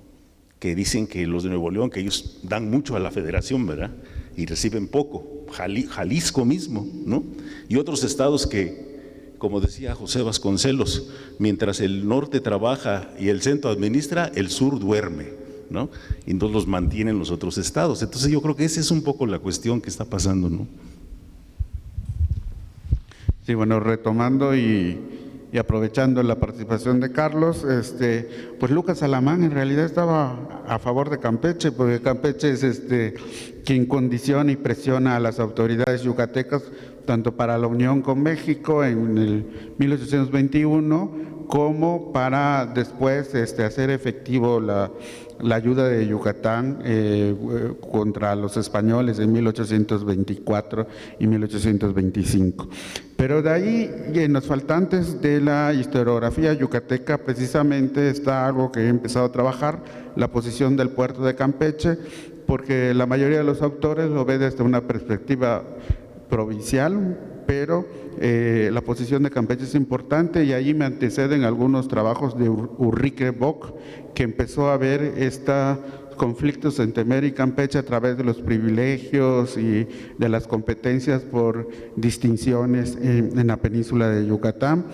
Que dicen que los de Nuevo León, que ellos dan mucho a la federación, ¿verdad? Y reciben poco. Jalisco mismo, ¿no? Y otros estados que, como decía José Vasconcelos, mientras el norte trabaja y el centro administra, el sur duerme, ¿no? Y entonces los mantienen los otros estados. Entonces yo creo que esa es un poco la cuestión que está pasando, ¿no? Sí, bueno, retomando y aprovechando la participación de Carlos, pues Lucas Alamán en realidad estaba a favor de Campeche, porque Campeche es quien condiciona y presiona a las autoridades yucatecas, tanto para la unión con México en el 1821, como para después hacer efectivo la ayuda de Yucatán contra los españoles en 1824 y 1825. Pero de ahí, en los faltantes de la historiografía yucateca, precisamente está algo que he empezado a trabajar, la posición del puerto de Campeche, porque la mayoría de los autores lo ve desde una perspectiva provincial, pero la posición de Campeche es importante, y ahí me anteceden algunos trabajos de Ulrike Bock, que empezó a ver estos conflictos entre Mérida y Campeche a través de los privilegios y de las competencias por distinciones en la península de Yucatán.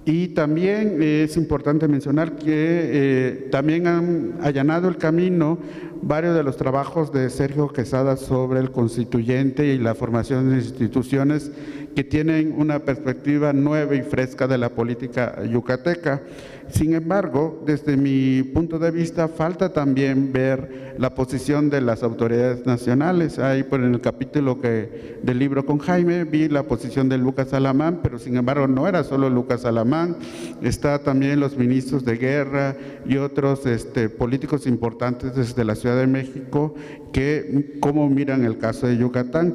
Y también es importante mencionar que también han allanado el camino varios de los trabajos de Sergio Quesada sobre el constituyente y la formación de instituciones que tienen una perspectiva nueva y fresca de la política yucateca. Sin embargo, desde mi punto de vista, falta también ver la posición de las autoridades nacionales. Ahí en el capítulo del libro con Jaime vi la posición de Lucas Alamán, pero sin embargo no era solo Lucas Alamán, está también los ministros de guerra y otros políticos importantes desde la Ciudad de México que cómo miran el caso de Yucatán.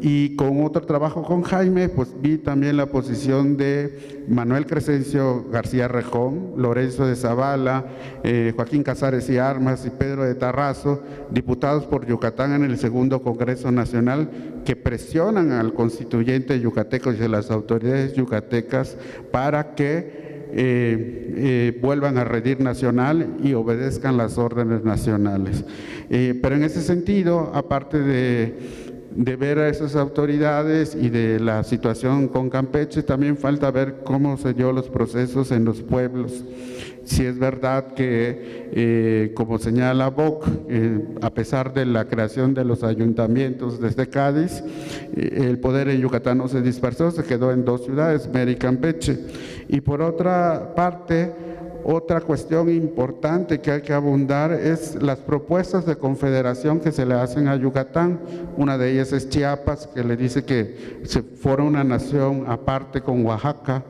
Y con otro trabajo con Jaime, pues vi también la posición de Manuel Crescencio García Rejón, Lorenzo de Zavala, Joaquín Casares y Armas y Pedro de Tarrazo, diputados por Yucatán en el Segundo Congreso Nacional, que presionan al constituyente yucateco y a las autoridades yucatecas para que vuelvan a redir nacional y obedezcan las órdenes nacionales. Pero en ese sentido, aparte de ver a esas autoridades y de la situación con Campeche, también falta ver cómo se dio los procesos en los pueblos. Si es verdad que, como señala Bock, a pesar de la creación de los ayuntamientos desde Cádiz, el poder en Yucatán no se dispersó, se quedó en dos ciudades, Mérida y Campeche. Y por otra parte, otra cuestión importante que hay que abundar es las propuestas de confederación que se le hacen a Yucatán. Una de ellas es Chiapas, que le dice que se fuera una nación aparte con Oaxaca,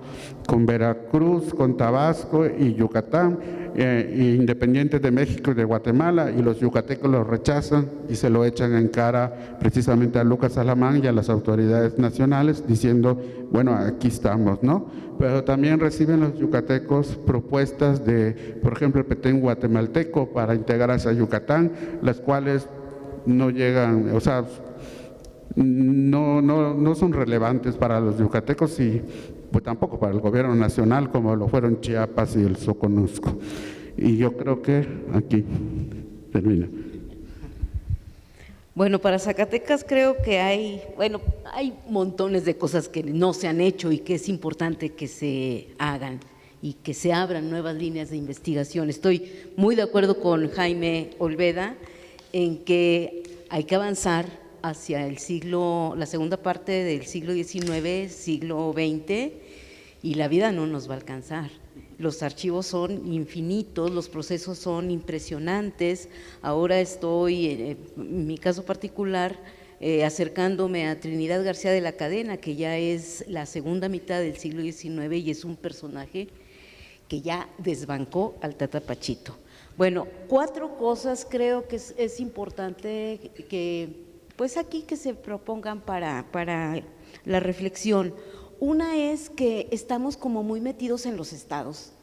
con Veracruz, con Tabasco y Yucatán, independientes de México y de Guatemala, y los yucatecos lo rechazan y se lo echan en cara precisamente a Lucas Alamán y a las autoridades nacionales, diciendo, bueno, aquí estamos, ¿no? Pero también reciben los yucatecos propuestas de, por ejemplo, el Petén guatemalteco para integrarse a Yucatán, las cuales no llegan, o sea, no son relevantes para los yucatecos y pues tampoco para el gobierno nacional, como lo fueron Chiapas y el Soconusco. Y yo creo que aquí termina. Bueno, para Zacatecas creo que hay montones de cosas que no se han hecho y que es importante que se hagan y que se abran nuevas líneas de investigación. Estoy muy de acuerdo con Jaime Olveda en que hay que avanzar hacia la segunda parte del siglo XIX, siglo XX, y la vida no nos va a alcanzar. Los archivos son infinitos, los procesos son impresionantes. Ahora estoy, en mi caso particular, acercándome a Trinidad García de la Cadena, que ya es la segunda mitad del siglo XIX y es un personaje que ya desbancó al Tata Pachito. Bueno, 4 cosas creo que es importante que, pues aquí que se propongan para la reflexión. Una es que estamos como muy metidos en los estados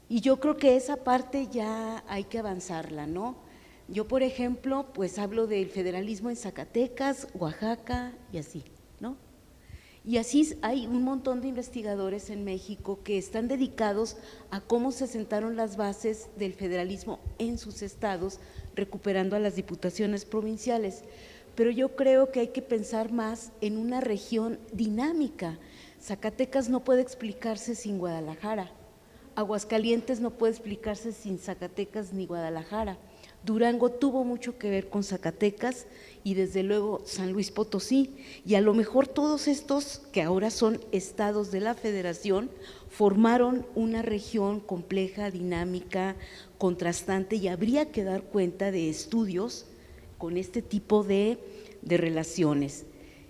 y yo creo que esa parte ya hay que avanzarla, ¿no? Yo, por ejemplo, pues hablo del federalismo en Zacatecas, Oaxaca y así, ¿no? Y así hay un montón de investigadores en México que están dedicados a cómo se sentaron las bases del federalismo en sus estados, recuperando a las diputaciones provinciales. Pero yo creo que hay que pensar más en una región dinámica. Zacatecas no puede explicarse sin Guadalajara, Aguascalientes no puede explicarse sin Zacatecas ni Guadalajara, Durango tuvo mucho que ver con Zacatecas y desde luego San Luis Potosí, y a lo mejor todos estos que ahora son estados de la federación formaron una región compleja, dinámica, contrastante, y habría que dar cuenta de estudios con este tipo de relaciones.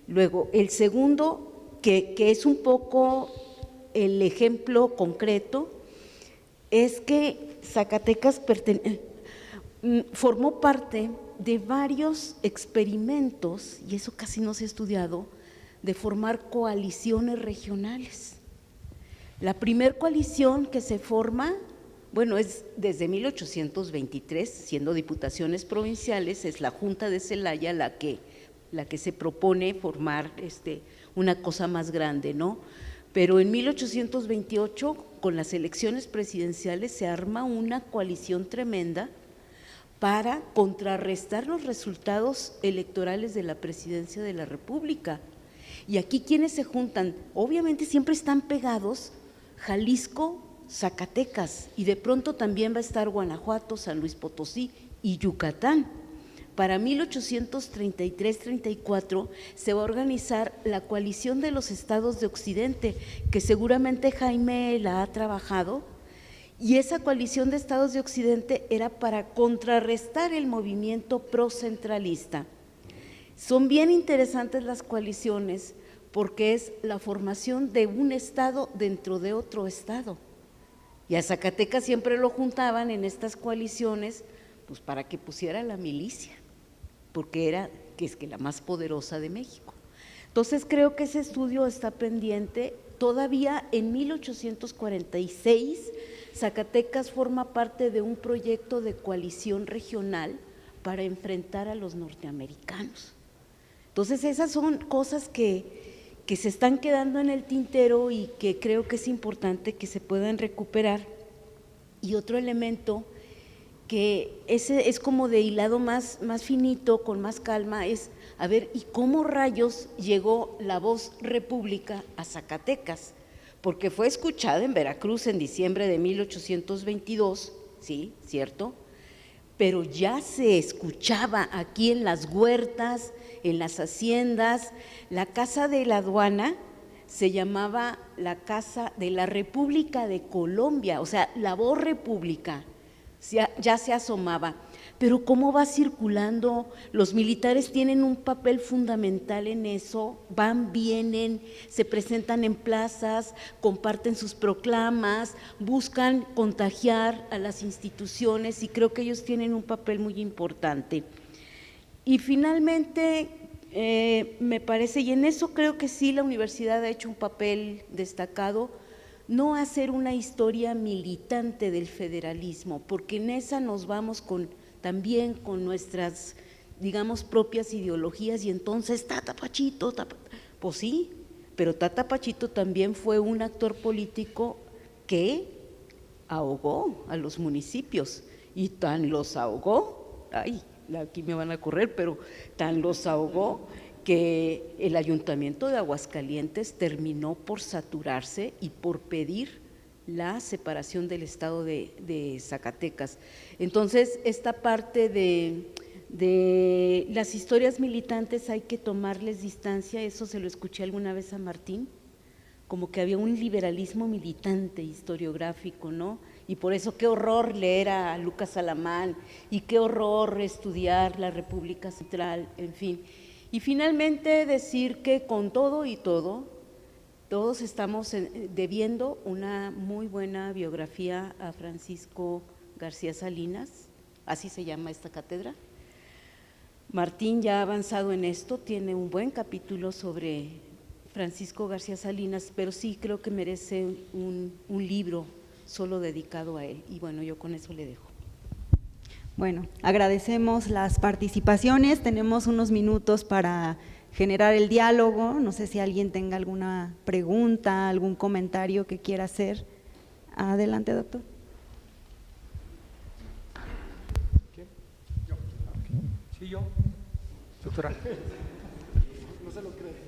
Luego, el segundo, que es un poco el ejemplo concreto, es que Zacatecas formó parte de varios experimentos, y eso casi no se ha estudiado, de formar coaliciones regionales. La primer coalición que se forma, bueno, es desde 1823, siendo diputaciones provinciales, es la Junta de Celaya la que se propone formar una cosa más grande, ¿no? Pero en 1828, con las elecciones presidenciales, se arma una coalición tremenda para contrarrestar los resultados electorales de la presidencia de la República. Y aquí, ¿quiénes se juntan? Obviamente siempre están pegados Jalisco, Zacatecas, y de pronto también va a estar Guanajuato, San Luis Potosí y Yucatán. Para 1833-34 se va a organizar la coalición de los estados de Occidente, que seguramente Jaime la ha trabajado, y esa coalición de estados de Occidente era para contrarrestar el movimiento procentralista. Son bien interesantes las coaliciones porque es la formación de un estado dentro de otro estado. Y a Zacatecas siempre lo juntaban en estas coaliciones pues para que pusiera la milicia, porque era que la más poderosa de México. Entonces creo que ese estudio está pendiente. Todavía en 1846 Zacatecas forma parte de un proyecto de coalición regional para enfrentar a los norteamericanos. Entonces esas son cosas que se están quedando en el tintero y que creo que es importante que se puedan recuperar. Y otro elemento que ese es como de hilado más finito, con más calma, es a ver, ¿y cómo rayos llegó la Voz República a Zacatecas? Porque fue escuchada en Veracruz en diciembre de 1822, sí, cierto, pero ya se escuchaba aquí en las huertas, en las haciendas. La Casa de la Aduana se llamaba la Casa de la República de Colombia, o sea, la Voz República ya se asomaba. Pero cómo va circulando, los militares tienen un papel fundamental en eso, van, vienen, se presentan en plazas, comparten sus proclamas, buscan contagiar a las instituciones, y creo que ellos tienen un papel muy importante. Y finalmente, me parece, y en eso creo que sí la universidad ha hecho un papel destacado, no hacer una historia militante del federalismo, porque en esa nos vamos también con nuestras, digamos, propias ideologías, y entonces Tata Pachito, pues sí, pero Tata Pachito también fue un actor político que ahogó a los municipios, y tan los ahogó, aquí me van a correr, pero tan los ahogó que el Ayuntamiento de Aguascalientes terminó por saturarse y por pedir la separación del estado de Zacatecas. Entonces, esta parte de las historias militantes hay que tomarles distancia, eso se lo escuché alguna vez a Martín, como que había un liberalismo militante historiográfico, ¿no? Y por eso qué horror leer a Lucas Alamán y qué horror estudiar la República Central, en fin. Y finalmente decir que con todo y todo, todos estamos debiendo una muy buena biografía a Francisco García Salinas, así se llama esta cátedra. Martín ya ha avanzado en esto, tiene un buen capítulo sobre Francisco García Salinas, pero sí creo que merece un libro solo dedicado a él. Y bueno, yo con eso le dejo. Bueno, agradecemos las participaciones, tenemos unos minutos para generar el diálogo. No sé si alguien tenga alguna pregunta, algún comentario que quiera hacer. Adelante, doctor. Sí, yo, doctora. No se lo cree.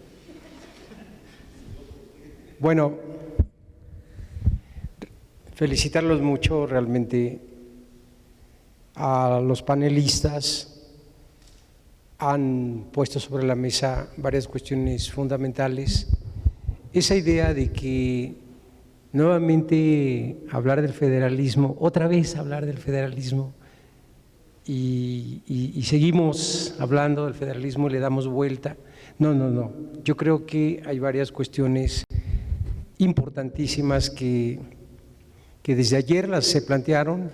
Bueno, felicitarlos mucho realmente a los panelistas. Han puesto sobre la mesa varias cuestiones fundamentales. Esa idea de que nuevamente hablar del federalismo, otra vez hablar del federalismo, y seguimos hablando del federalismo y le damos vuelta. No. Yo creo que hay varias cuestiones importantísimas que desde ayer las se plantearon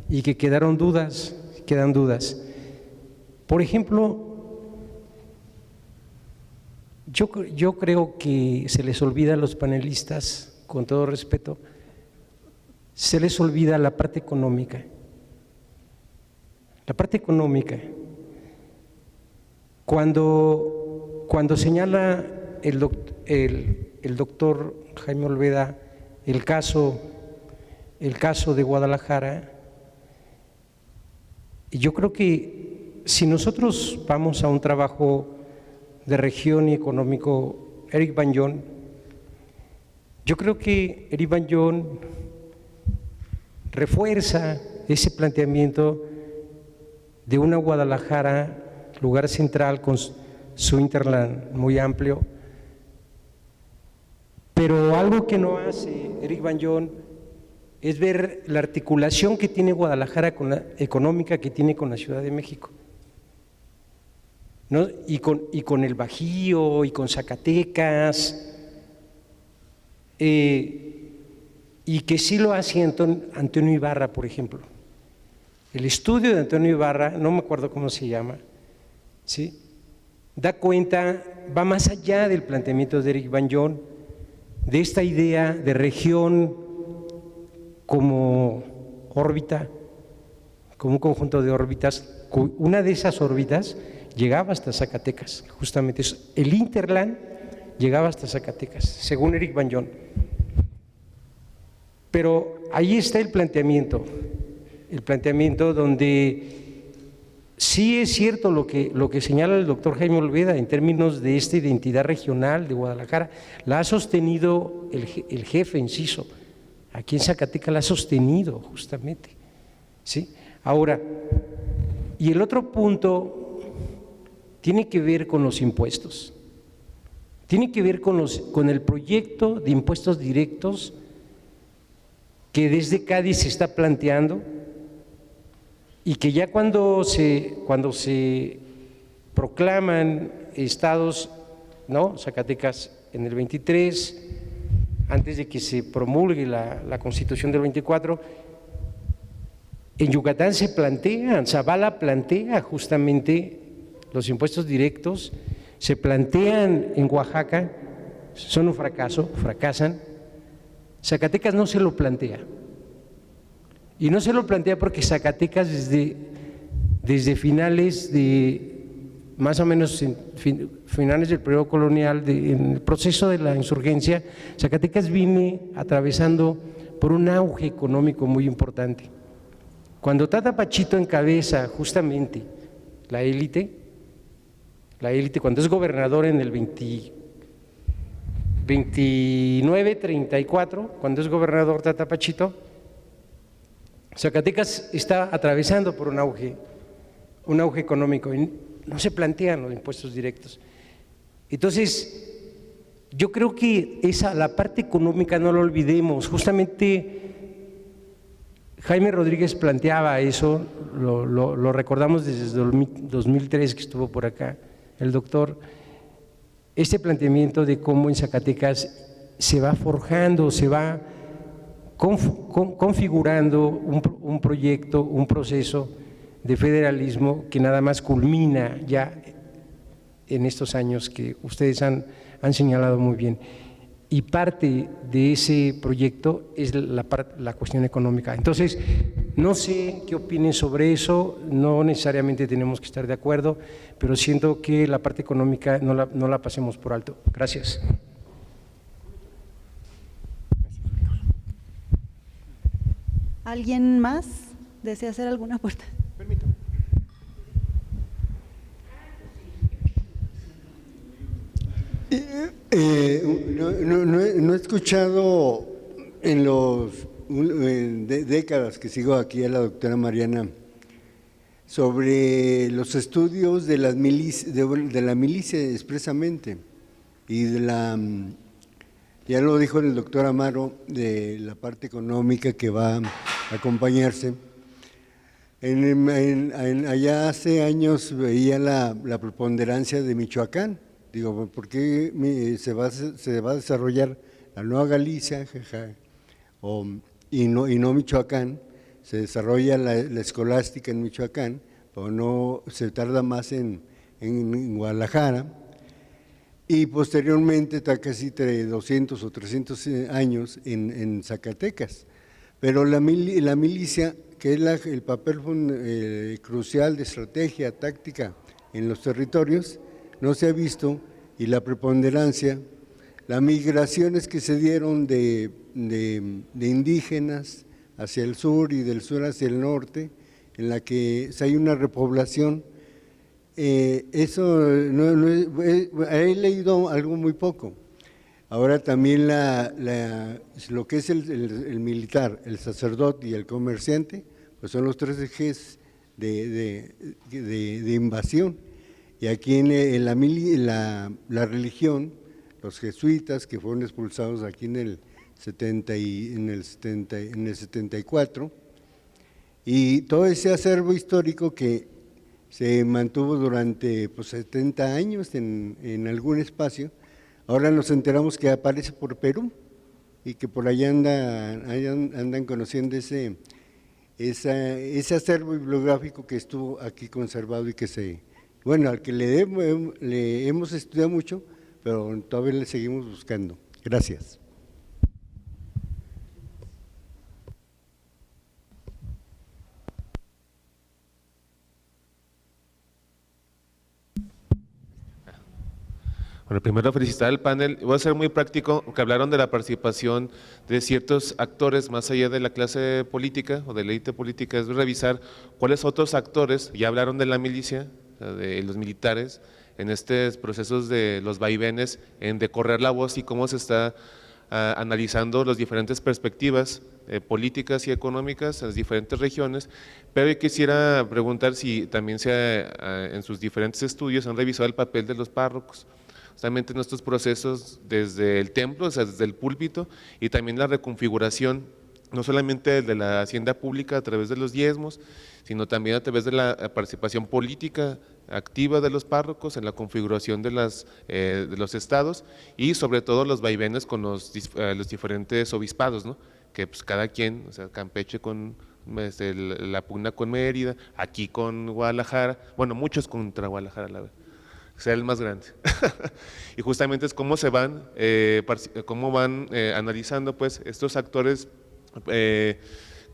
y que quedan dudas. Por ejemplo, yo creo que se les olvida a los panelistas, con todo respeto, se les olvida la parte económica. La parte económica, cuando señala el doctor Jaime Olveda el caso de Guadalajara, yo creo que si nosotros vamos a un trabajo de región y económico, Eric Banyón, yo creo que Eric Banyón refuerza ese planteamiento de una Guadalajara, lugar central con su hinterland muy amplio, pero algo que no hace Eric Banyón es ver la articulación que tiene Guadalajara con la económica que tiene con la Ciudad de México, ¿no? Y con el Bajío y con Zacatecas, y que sí lo hace Antonio Ibarra, por ejemplo. El estudio de Antonio Ibarra, no me acuerdo cómo se llama, ¿sí?, da cuenta, va más allá del planteamiento de Eric Banyón, de esta idea de región como órbita, como un conjunto de órbitas. Una de esas órbitas llegaba hasta Zacatecas, justamente eso, el hinterland llegaba hasta Zacatecas, según Eric Banyón. Pero ahí está el planteamiento donde sí es cierto lo que señala el doctor Jaime Olveda en términos de esta identidad regional de Guadalajara, la ha sostenido el jefe Enciso, aquí en Zacatecas la ha sostenido justamente, ¿sí? Ahora, y el otro punto tiene que ver con los impuestos, tiene que ver con el proyecto de impuestos directos que desde Cádiz se está planteando y que ya cuando se proclaman estados, ¿no?, Zacatecas en el 23, antes de que se promulgue la Constitución del 24, en Yucatán se plantean, Zavala plantea justamente los impuestos directos, se plantean en Oaxaca, son un fracaso, fracasan. Zacatecas no se lo plantea, y no se lo plantea porque Zacatecas desde finales de, más o menos finales del periodo colonial, en el proceso de la insurgencia, Zacatecas viene atravesando por un auge económico muy importante. Cuando Tata Pachito encabeza justamente la élite, cuando es gobernador en el 29-34, cuando es gobernador Tata Pachito, Zacatecas está atravesando por un auge económico y no se plantean los impuestos directos. Entonces, yo creo que la parte económica no la olvidemos. Justamente Jaime Rodríguez planteaba eso, lo recordamos desde 2003 que estuvo por acá el doctor, este planteamiento de cómo en Zacatecas se va forjando, se va configurando un proyecto, un proceso de federalismo que nada más culmina ya en estos años que ustedes han señalado muy bien. Y parte de ese proyecto es la cuestión económica. Entonces, no sé qué opinen sobre eso, no necesariamente tenemos que estar de acuerdo, pero siento que la parte económica no la pasemos por alto. Gracias. ¿Alguien más desea hacer alguna aportación? Permítame. No he escuchado en décadas que sigo aquí a la doctora Mariana sobre los estudios de la milicia expresamente y ya lo dijo el doctor Amaro, de la parte económica que va a acompañarse. Allá hace años veía la preponderancia de Michoacán. Digo, ¿por qué se va a desarrollar la Nueva Galicia y no Michoacán? Se desarrolla la escolástica en Michoacán, pero no se tarda más en Guadalajara, y posteriormente está casi 200 o 300 años en Zacatecas. Pero la milicia, que es el papel crucial de estrategia táctica en los territorios, no se ha visto, y la preponderancia, las migraciones que se dieron de indígenas hacia el sur y del sur hacia el norte, en la que hay una repoblación, eso he leído algo muy poco. Ahora también lo que es el militar, el sacerdote y el comerciante, pues son los tres ejes de invasión. Y aquí en la religión, los jesuitas que fueron expulsados aquí en el 74, y todo ese acervo histórico que se mantuvo durante 70 años en algún espacio, ahora nos enteramos que aparece por Perú y que por allá andan conociendo ese acervo bibliográfico que estuvo aquí conservado y que al que le hemos estudiado mucho, pero todavía le seguimos buscando. Gracias. Bueno, primero felicitar al panel. Voy a ser muy práctico, que hablaron de la participación de ciertos actores más allá de la clase política o de la élite política, es revisar cuáles otros actores, ya hablaron de la milicia, de los militares, en estos procesos de los vaivenes, de correr la voz y cómo se está analizando las diferentes perspectivas políticas y económicas en las diferentes regiones, pero yo quisiera preguntar si también en sus diferentes estudios han revisado el papel de los párrocos, justamente en estos procesos desde el templo, o sea, desde el púlpito, y también la reconfiguración, no solamente de la hacienda pública a través de los diezmos, sino también a través de la participación política activa de los párrocos en la configuración de los estados y sobre todo los vaivenes con los diferentes obispados, ¿no? Que pues cada quien, o sea, Campeche con la pugna con Mérida, aquí con Guadalajara, bueno, muchos contra Guadalajara, la verdad, sea el más grande. Y justamente es cómo van analizando pues estos actores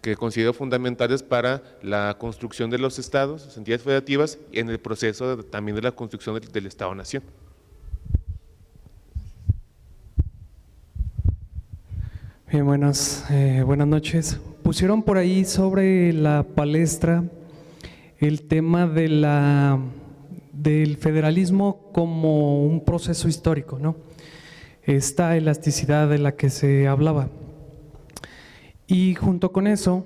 que considero fundamentales para la construcción de los estados, las entidades federativas, y en el proceso también de la construcción del Estado-Nación. Bien, buenas noches. Pusieron por ahí sobre la palestra el tema del federalismo como un proceso histórico, ¿no? Esta elasticidad de la que se hablaba. Y junto con eso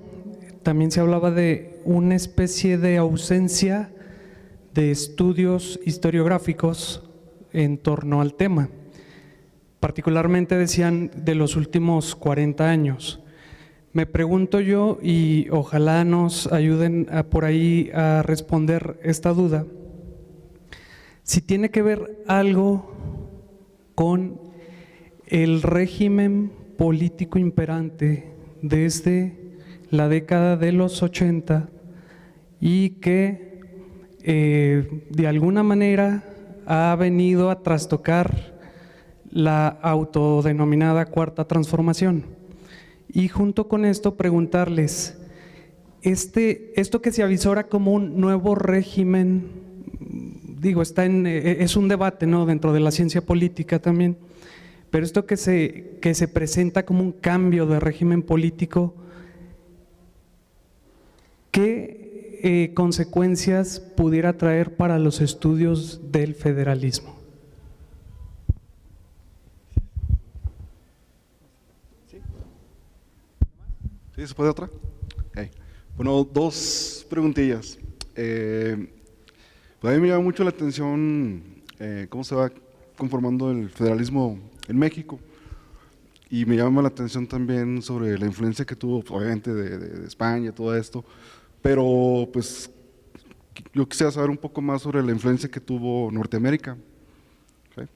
también se hablaba de una especie de ausencia de estudios historiográficos en torno al tema. Particularmente decían de los últimos 40 años. Me pregunto yo, y ojalá nos ayuden por ahí a responder esta duda, si tiene que ver algo con el régimen político imperante desde la década de los 80 y que de alguna manera ha venido a trastocar la autodenominada Cuarta Transformación. Y junto con esto preguntarles, esto que se avisora como un nuevo régimen, digo, es un debate, ¿no?, dentro de la ciencia política también, pero esto que se presenta como un cambio de régimen político, ¿qué consecuencias pudiera traer para los estudios del federalismo? ¿Sí? ¿Se puede otra? Okay. Bueno, dos preguntillas. Pues a mí me llama mucho la atención cómo se va conformando el federalismo en México, y me llama la atención también sobre la influencia que tuvo, obviamente, de España, todo esto, pero pues yo quisiera saber un poco más sobre la influencia que tuvo Norteamérica. ¿Okay?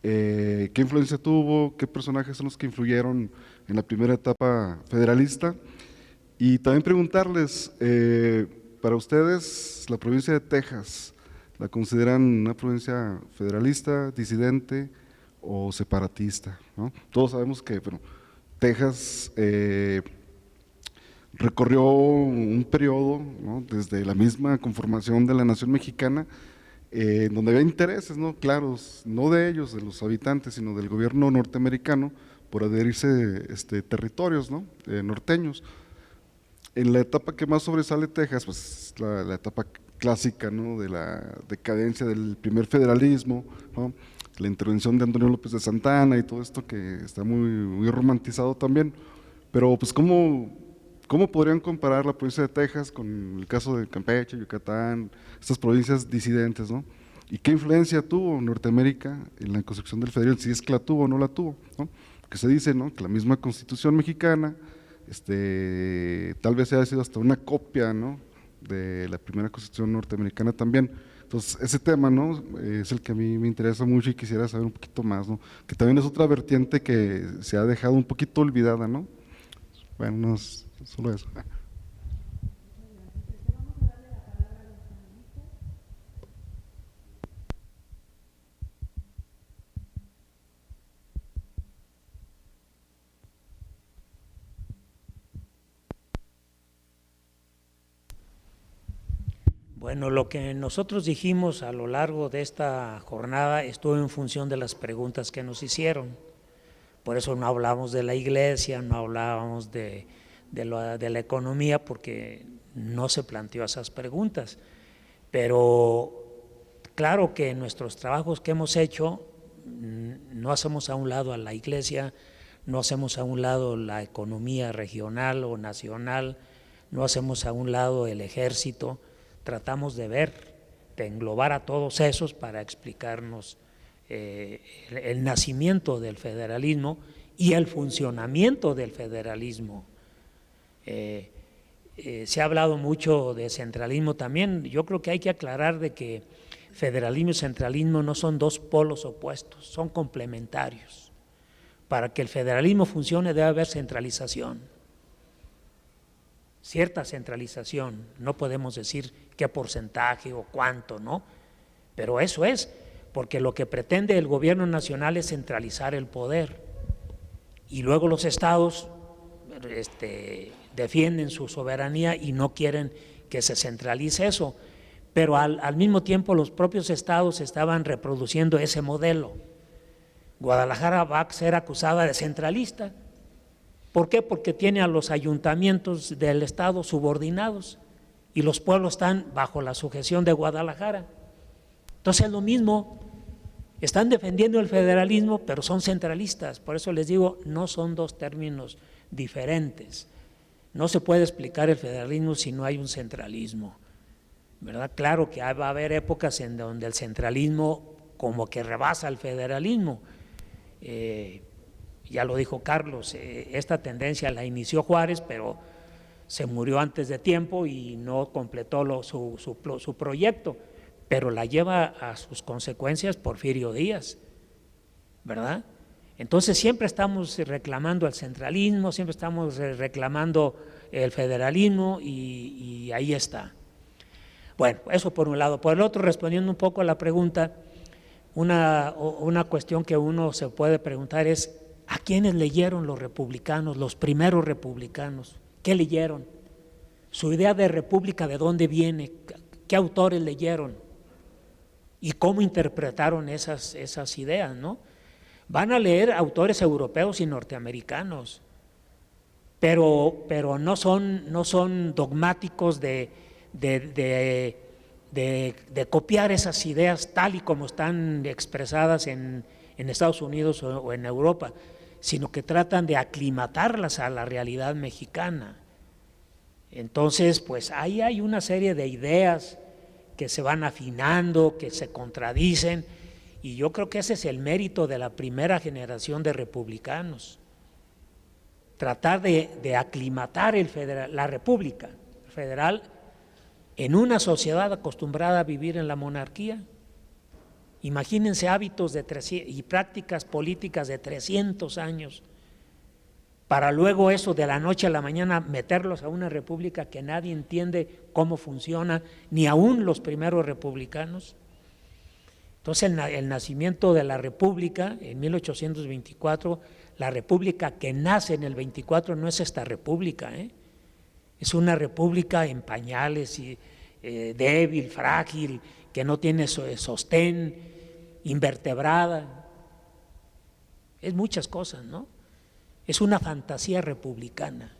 ¿Qué influencia tuvo? ¿Qué personajes son los que influyeron en la primera etapa federalista? Y también preguntarles, para ustedes, la provincia de Texas, ¿la consideran una provincia federalista, disidente o separatista? ¿No? Todos sabemos que Texas recorrió un periodo, ¿no?, desde la misma conformación de la nación mexicana, donde había intereses, ¿no?, claros, no de ellos, de los habitantes, sino del gobierno norteamericano, por adherirse territorios, ¿no?, norteños. En la etapa que más sobresale Texas, pues la etapa clásica, ¿no?, de la decadencia del primer federalismo, ¿no?, la intervención de Antonio López de Santana y todo esto que está muy romantizado también. Pero pues ¿cómo podrían comparar la provincia de Texas con el caso de Campeche, Yucatán, estas provincias disidentes, ¿no? ¿Y qué influencia tuvo Norteamérica en la construcción del federalismo, si es que la tuvo o no la tuvo, ¿no? Que se dice, ¿no?, que la misma Constitución mexicana tal vez haya sido hasta una copia, ¿no?, de la primera Constitución norteamericana también. Entonces, ese tema, ¿no?, es el que a mí me interesa mucho y quisiera saber un poquito más, ¿no?, que también es otra vertiente que se ha dejado un poquito olvidada, ¿no? Bueno, no es solo eso. Bueno, lo que nosotros dijimos a lo largo de esta jornada estuvo en función de las preguntas que nos hicieron. Por eso no hablamos de la iglesia, no hablábamos de la economía, porque no se planteó esas preguntas. Pero claro que en nuestros trabajos que hemos hecho, no hacemos a un lado a la iglesia, no hacemos a un lado la economía regional o nacional, no hacemos a un lado el ejército. Tratamos de englobar a todos esos para explicarnos el nacimiento del federalismo y el funcionamiento del federalismo. Se ha hablado mucho de centralismo también. Yo creo que hay que aclarar de que federalismo y centralismo no son dos polos opuestos, son complementarios. Para que el federalismo funcione debe haber centralización, cierta centralización, no podemos decir qué porcentaje o cuánto, ¿no? Pero eso es, porque lo que pretende el gobierno nacional es centralizar el poder y luego los estados defienden su soberanía y no quieren que se centralice eso, pero al mismo tiempo los propios estados estaban reproduciendo ese modelo. Guadalajara va a ser acusada de centralista. ¿Por qué? Porque tiene a los ayuntamientos del estado subordinados y los pueblos están bajo la sujeción de Guadalajara. Entonces es lo mismo, están defendiendo el federalismo, pero son centralistas. Por eso les digo, no son dos términos diferentes. No se puede explicar el federalismo si no hay un centralismo, ¿verdad? Claro que va a haber épocas en donde el centralismo como que rebasa el federalismo. Ya lo dijo Carlos, esta tendencia la inició Juárez, pero se murió antes de tiempo y no completó su proyecto, pero la lleva a sus consecuencias Porfirio Díaz, ¿verdad? Entonces siempre estamos reclamando el centralismo, siempre estamos reclamando el federalismo y ahí está. Bueno, eso por un lado. Por el otro, respondiendo un poco a la pregunta, una cuestión que uno se puede preguntar es, ¿a quiénes leyeron los republicanos, los primeros republicanos? ¿Qué leyeron? Su idea de república, ¿de dónde viene? ¿Qué autores leyeron? ¿Y cómo interpretaron esas ideas, no? Van a leer autores europeos y norteamericanos, pero no son dogmáticos de copiar esas ideas tal y como están expresadas en Estados Unidos o en Europa, sino que tratan de aclimatarlas a la realidad mexicana. Entonces, pues ahí hay una serie de ideas que se van afinando, que se contradicen, y yo creo que ese es el mérito de la primera generación de republicanos. Tratar de aclimatar la República Federal en una sociedad acostumbrada a vivir en la monarquía. Imagínense hábitos y prácticas políticas de 300 años, para luego eso de la noche a la mañana meterlos a una república que nadie entiende cómo funciona, ni aún los primeros republicanos. Entonces el nacimiento de la república en 1824, la república que nace en el 24 no es esta república, es una república en pañales, y, débil, frágil, que no tiene sostén, invertebrada, es muchas cosas, ¿no? Es una fantasía republicana,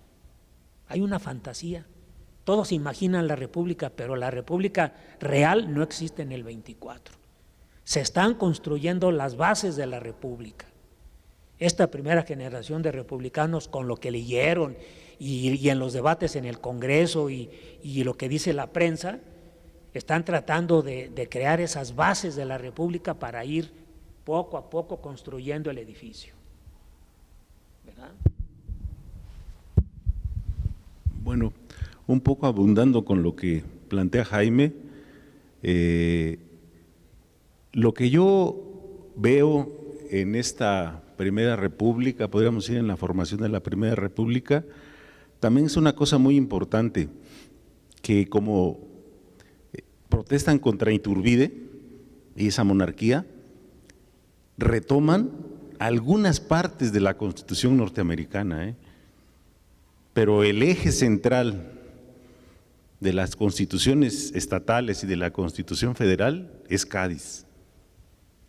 hay una fantasía. Todos imaginan la república, pero la república real no existe en el 24. Se están construyendo las bases de la república. Esta primera generación de republicanos, con lo que leyeron y en los debates en el Congreso y lo que dice la prensa, están tratando de crear esas bases de la república para ir poco a poco construyendo el edificio. ¿Verdad? Bueno, un poco abundando con lo que plantea Jaime, lo que yo veo en esta Primera República, podríamos decir en la formación de la Primera República, también es una cosa muy importante, que como protestan contra Iturbide y esa monarquía, retoman algunas partes de la Constitución norteamericana, pero el eje central de las constituciones estatales y de la Constitución federal es Cádiz,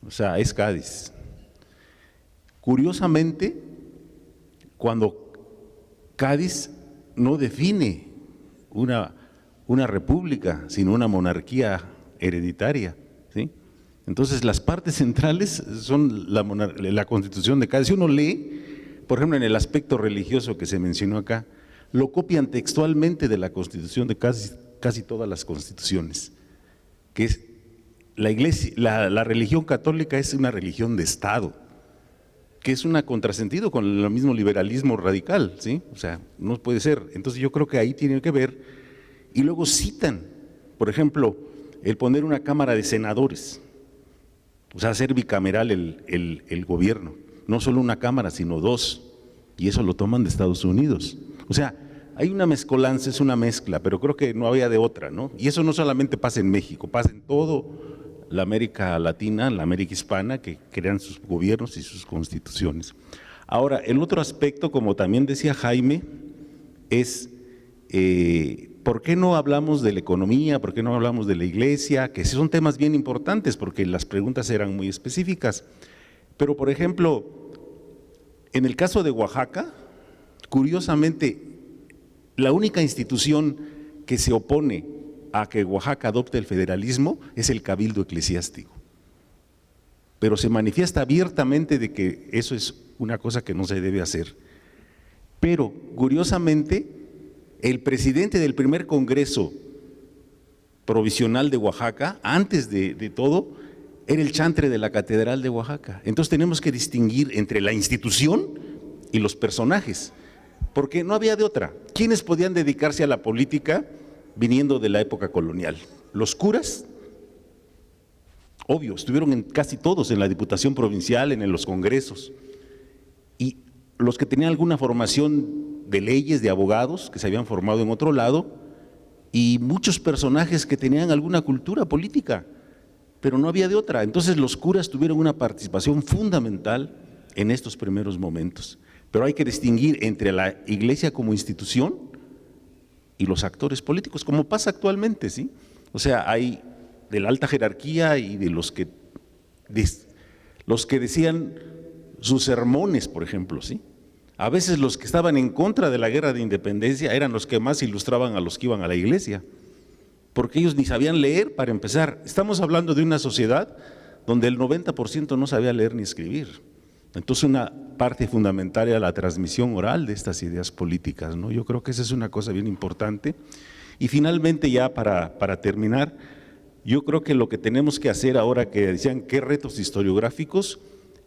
o sea, es Cádiz. Curiosamente, cuando Cádiz no define una república, sino una monarquía hereditaria, ¿sí? Entonces las partes centrales son la Constitución de Cádiz. Si uno lee, por ejemplo, en el aspecto religioso que se mencionó acá, lo copian textualmente de la Constitución de casi todas las constituciones, que es la Iglesia, la religión católica es una religión de Estado, que es un contrasentido con el mismo liberalismo radical, ¿sí? O sea, no puede ser. Entonces yo creo que ahí tiene que ver, y luego citan, por ejemplo, el poner una cámara de senadores, o sea, hacer bicameral el gobierno, no solo una cámara, sino dos, y eso lo toman de Estados Unidos. O sea, hay una mezcolanza, es una mezcla, pero creo que no había de otra, ¿no? Y eso no solamente pasa en México, pasa en todo la América Latina, la América Hispana, que crean sus gobiernos y sus constituciones. Ahora, el otro aspecto, como también decía Jaime, es ¿por qué no hablamos de la economía? ¿Por qué no hablamos de la iglesia? Que son temas bien importantes porque las preguntas eran muy específicas. Pero, por ejemplo, en el caso de Oaxaca, curiosamente, la única institución que se opone a que Oaxaca adopte el federalismo es el Cabildo Eclesiástico. Pero se manifiesta abiertamente de que eso es una cosa que no se debe hacer. Pero, curiosamente, el presidente del primer Congreso Provisional de Oaxaca, antes de todo, era el chantre de la Catedral de Oaxaca. Entonces tenemos que distinguir entre la institución y los personajes, porque no había de otra. ¿Quiénes podían dedicarse a la política viniendo de la época colonial? Los curas, obvio, estuvieron casi todos en la Diputación Provincial, en los congresos, y los que tenían alguna formación de leyes, de abogados, que se habían formado en otro lado, y muchos personajes que tenían alguna cultura política, pero no había de otra. Entonces los curas tuvieron una participación fundamental en estos primeros momentos. Pero hay que distinguir entre la iglesia como institución y los actores políticos, como pasa actualmente, ¿sí? O sea, hay de la alta jerarquía y de los que decían sus sermones, por ejemplo, ¿sí? A veces los que estaban en contra de la guerra de independencia eran los que más ilustraban a los que iban a la iglesia, porque ellos ni sabían leer para empezar. Estamos hablando de una sociedad donde el 90% no sabía leer ni escribir. Entonces una parte fundamental era la transmisión oral de estas ideas políticas, ¿no? Yo creo que esa es una cosa bien importante. Y finalmente, ya para terminar, yo creo que lo que tenemos que hacer ahora, que decían qué retos historiográficos,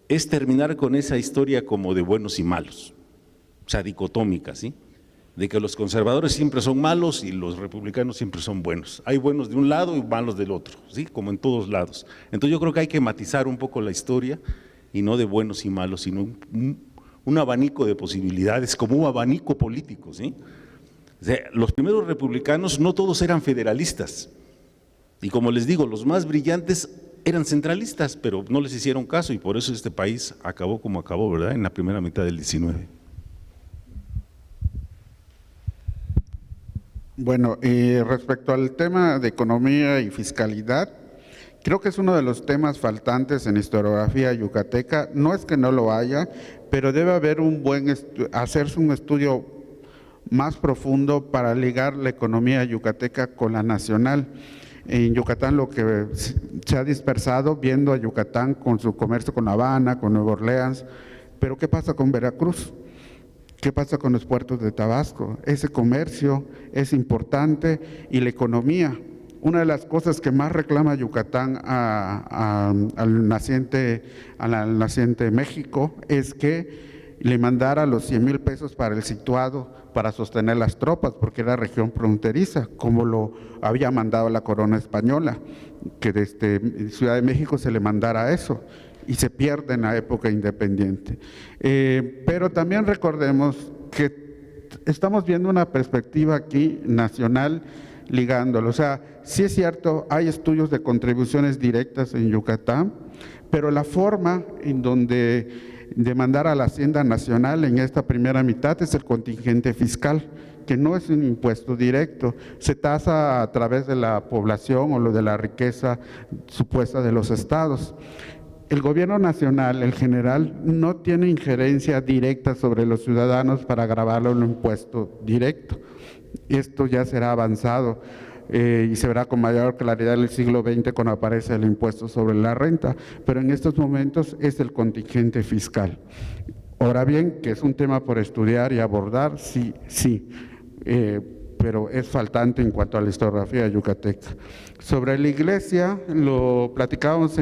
es terminar con esa historia como de buenos y malos, o sea, dicotómica, ¿sí? De que los conservadores siempre son malos y los republicanos siempre son buenos. Hay buenos de un lado y malos del otro, ¿sí? Como en todos lados. Entonces yo creo que hay que matizar un poco la historia y no de buenos y malos, sino un abanico de posibilidades, como un abanico político, ¿sí? O sea, los primeros republicanos no todos eran federalistas, y como les digo, los más brillantes eran centralistas, pero no les hicieron caso y por eso este país acabó como acabó, ¿verdad? En la primera mitad del 19. Bueno, respecto al tema de economía y fiscalidad, creo que es uno de los temas faltantes en historiografía yucateca. No es que no lo haya, pero debe haber hacerse un estudio más profundo para ligar la economía yucateca con la nacional. En Yucatán lo que se ha dispersado, viendo a Yucatán con su comercio con La Habana, con Nueva Orleans, pero ¿qué pasa con Veracruz? ¿Qué pasa con los puertos de Tabasco? Ese comercio es importante y la economía. Una de las cosas que más reclama Yucatán al naciente México es que le mandara los 100,000 pesos para el situado para sostener las tropas, porque era región fronteriza, como lo había mandado la corona española, que desde Ciudad de México se le mandara eso, y se pierde en la época independiente. Pero también recordemos que estamos viendo una perspectiva aquí nacional ligándolo. O sea, sí es cierto, hay estudios de contribuciones directas en Yucatán, pero la forma en donde demandar a la Hacienda Nacional en esta primera mitad es el contingente fiscal, que no es un impuesto directo, se tasa a través de la población o lo de la riqueza supuesta de los estados. El gobierno nacional, el general, no tiene injerencia directa sobre los ciudadanos para grabarlo en un impuesto directo. Esto ya será avanzado y se verá con mayor claridad en el siglo XX cuando aparece el impuesto sobre la renta, pero en estos momentos es el contingente fiscal. Ahora bien, que es un tema por estudiar y abordar, sí, pero es faltante en cuanto a la historiografía yucateca. Sobre la iglesia, lo platicábamos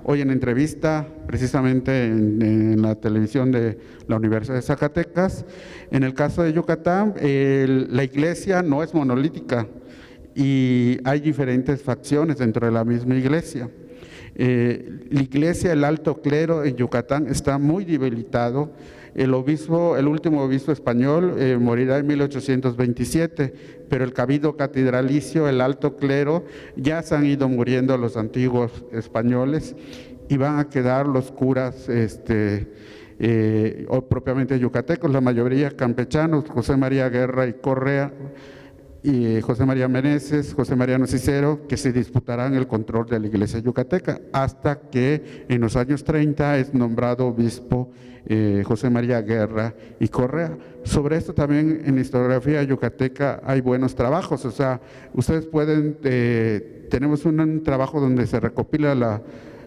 hoy en entrevista, precisamente en la televisión de la Universidad de Zacatecas. En el caso de Yucatán, la iglesia no es monolítica y hay diferentes facciones dentro de la misma iglesia. La iglesia, el alto clero en Yucatán está muy debilitado. El último obispo español morirá en 1827, pero el cabildo catedralicio, el alto clero, ya se han ido muriendo los antiguos españoles y van a quedar los curas o propiamente yucatecos, la mayoría campechanos, José María Guerra y Correa, y José María Meneses, José Mariano Cicero, que se disputarán el control de la iglesia yucateca, hasta que en los años 30 es nombrado obispo José María Guerra y Correa. Sobre esto también en la historiografía yucateca hay buenos trabajos, o sea, ustedes pueden, tenemos un trabajo donde se recopila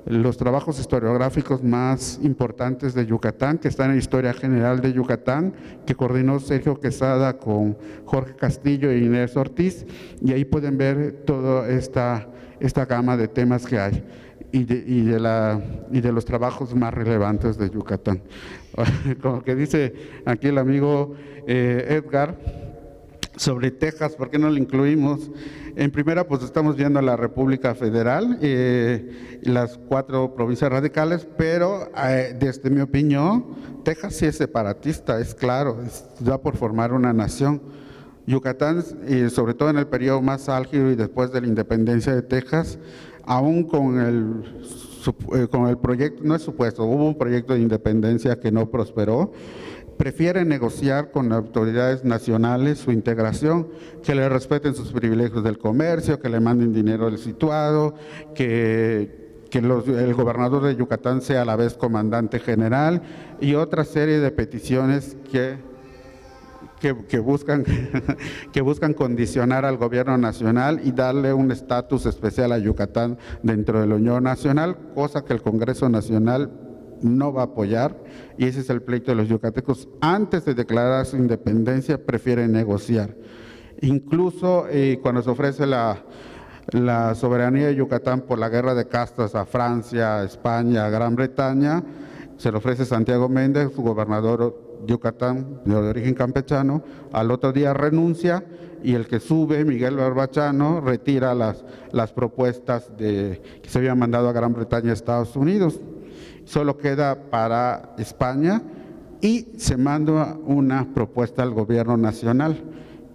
los trabajos historiográficos más importantes de Yucatán, que están en la Historia General de Yucatán, que coordinó Sergio Quesada con Jorge Castillo e Inés Ortiz, y ahí pueden ver toda esta gama de temas que hay y de los trabajos más relevantes de Yucatán. Como que dice aquí el amigo Edgar, sobre Texas, ¿por qué no lo incluimos? En primera, pues estamos viendo la República Federal, las 4 provincias radicales, pero desde mi opinión, Texas sí es separatista, es claro, va por formar una nación. Yucatán, sobre todo en el periodo más álgido y después de la independencia de Texas, aún con el proyecto, no es supuesto, hubo un proyecto de independencia que no prosperó, prefiere negociar con autoridades nacionales su integración, que le respeten sus privilegios del comercio, que le manden dinero al situado, que el gobernador de Yucatán sea a la vez comandante general y otra serie de peticiones que buscan condicionar al gobierno nacional y darle un estatus especial a Yucatán dentro de la Unión Nacional, cosa que el Congreso Nacional no va a apoyar, y ese es el pleito de los yucatecos. Antes de declarar su independencia prefieren negociar. Incluso cuando se ofrece la soberanía de Yucatán por la guerra de castas a Francia, a España, a Gran Bretaña, se le ofrece Santiago Méndez, su gobernador Yucatán, de origen campechano, al otro día renuncia y el que sube, Miguel Barbachano, retira las propuestas que se habían mandado a Gran Bretaña y Estados Unidos. Solo queda para España y se manda una propuesta al gobierno nacional.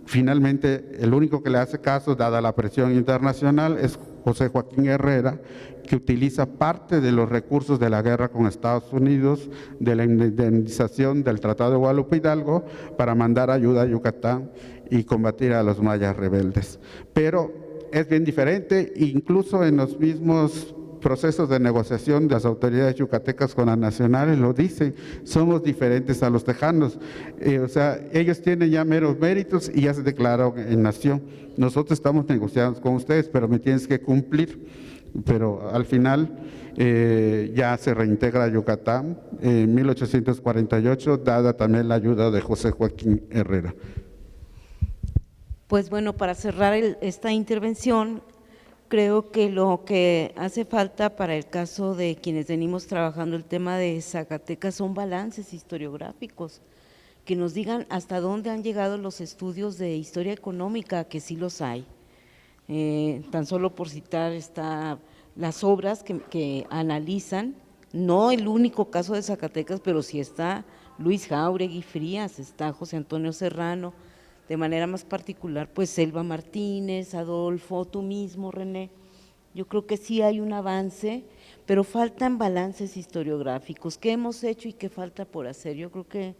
Finalmente, el único que le hace caso, dada la presión internacional, es José Joaquín Herrera, que utiliza parte de los recursos de la guerra con Estados Unidos, de la indemnización del Tratado de Guadalupe Hidalgo, para mandar ayuda a Yucatán y combatir a los mayas rebeldes. Pero es bien diferente, incluso en los mismos procesos de negociación de las autoridades yucatecas con las nacionales lo dicen, somos diferentes a los tejanos, o sea, ellos tienen ya meros méritos y ya se declararon en nación. Nosotros estamos negociando con ustedes, pero me tienes que cumplir. Pero al final ya se reintegra Yucatán en 1848, dada también la ayuda de José Joaquín Herrera. Pues bueno, para cerrar esta intervención, creo que lo que hace falta para el caso de quienes venimos trabajando el tema de Zacatecas son balances historiográficos, que nos digan hasta dónde han llegado los estudios de historia económica, que sí los hay. Tan solo por citar las obras que analizan, no el único caso de Zacatecas, pero sí está Luis Jáuregui Frías, está José Antonio Serrano, de manera más particular, pues Selva Martínez, Adolfo, tú mismo, René. Yo creo que sí hay un avance, pero faltan balances historiográficos. ¿Qué hemos hecho y qué falta por hacer? Yo creo que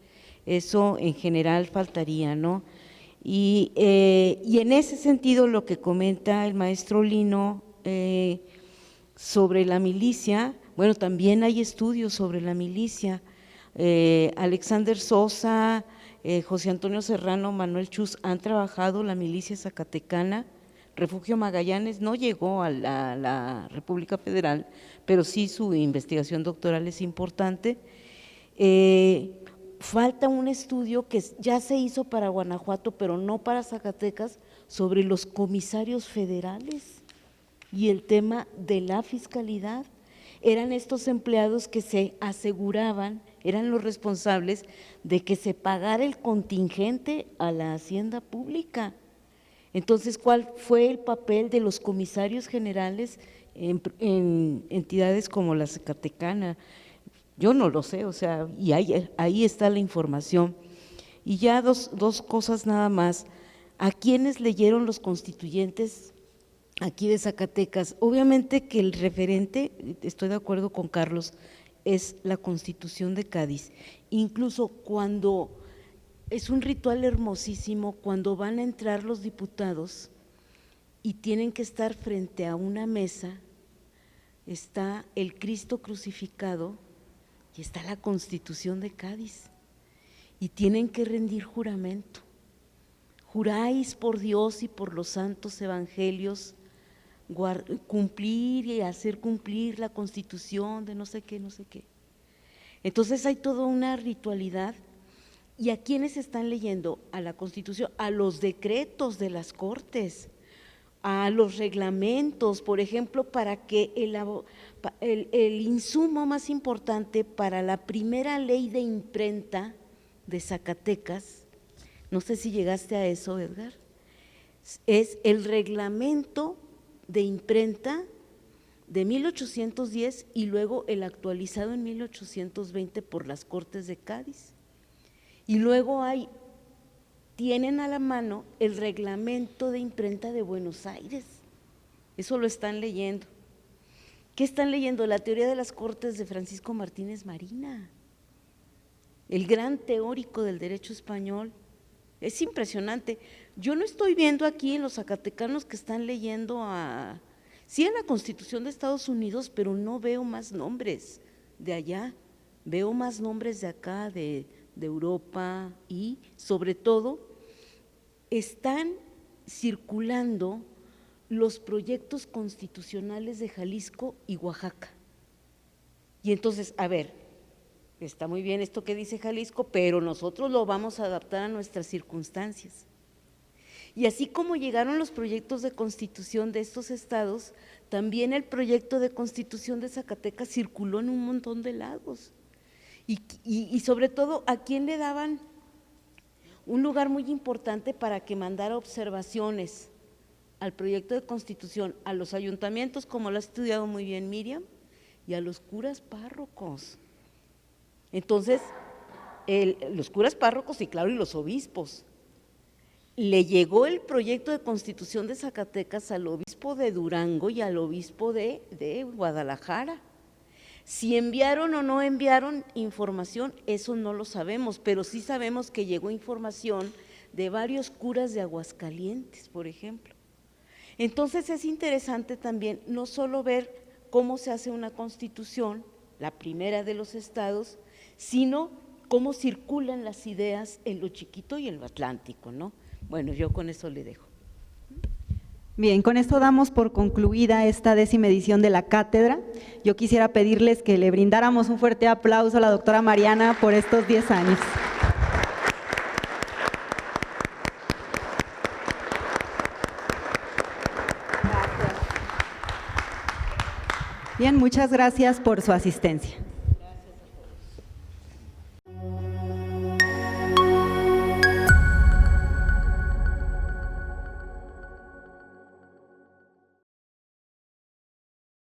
eso en general faltaría, ¿no? Y en ese sentido lo que comenta el maestro Lino sobre la milicia, bueno, también hay estudios sobre la milicia. Alexander Sosa, José Antonio Serrano, Manuel Chus han trabajado la milicia zacatecana. Refugio Magallanes no llegó a la República Federal, pero sí su investigación doctoral es importante. Falta un estudio que ya se hizo para Guanajuato, pero no para Zacatecas, sobre los comisarios federales y el tema de la fiscalidad. Eran estos empleados que se aseguraban, eran los responsables de que se pagara el contingente a la hacienda pública. Entonces, ¿cuál fue el papel de los comisarios generales en entidades como la Zacatecana? Yo no lo sé, o sea, y ahí está la información. Y ya dos cosas nada más. ¿A quiénes leyeron los constituyentes aquí de Zacatecas? Obviamente que el referente, estoy de acuerdo con Carlos, es la Constitución de Cádiz. Incluso cuando es un ritual hermosísimo, cuando van a entrar los diputados y tienen que estar frente a una mesa, está el Cristo crucificado y está la Constitución de Cádiz y tienen que rendir juramento. Juráis por Dios y por los santos evangelios cumplir y hacer cumplir la Constitución de no sé qué, no sé qué. Entonces hay toda una ritualidad. ¿Y a quiénes están leyendo? A la Constitución, a los decretos de las Cortes, a los reglamentos, por ejemplo, para que el insumo más importante para la primera ley de imprenta de Zacatecas, no sé si llegaste a eso, Edgar, es el reglamento de imprenta de 1810 y luego el actualizado en 1820 por las Cortes de Cádiz. Y luego tienen a la mano el reglamento de imprenta de Buenos Aires. Eso lo están leyendo. ¿Qué están leyendo? La teoría de las Cortes de Francisco Martínez Marina, el gran teórico del derecho español. Es impresionante. Yo no estoy viendo aquí en los zacatecanos que están leyendo sí a la Constitución de Estados Unidos, pero no veo más nombres de allá, veo más nombres de acá, de Europa, y sobre todo están circulando los proyectos constitucionales de Jalisco y Oaxaca. Y entonces, a ver, está muy bien esto que dice Jalisco, pero nosotros lo vamos a adaptar a nuestras circunstancias. Y así como llegaron los proyectos de constitución de estos estados, también el proyecto de constitución de Zacatecas circuló en un montón de lados. Y sobre todo, ¿a quién le daban un lugar muy importante para que mandara observaciones al proyecto de constitución? A los ayuntamientos, como lo ha estudiado muy bien Miriam, y a los curas párrocos. Entonces, los curas párrocos y claro, y los obispos. Le llegó el proyecto de constitución de Zacatecas al obispo de Durango y al obispo de Guadalajara. Si enviaron o no enviaron información, eso no lo sabemos, pero sí sabemos que llegó información de varios curas de Aguascalientes, por ejemplo. Entonces es interesante también no solo ver cómo se hace una constitución, la primera de los estados, sino cómo circulan las ideas en lo chiquito y en lo atlántico, ¿no? Bueno, yo con eso le dejo. Bien, con esto damos por concluida esta 10ª edición de la cátedra. Yo quisiera pedirles que le brindáramos un fuerte aplauso a la doctora Mariana por estos 10 años. Bien, muchas gracias por su asistencia.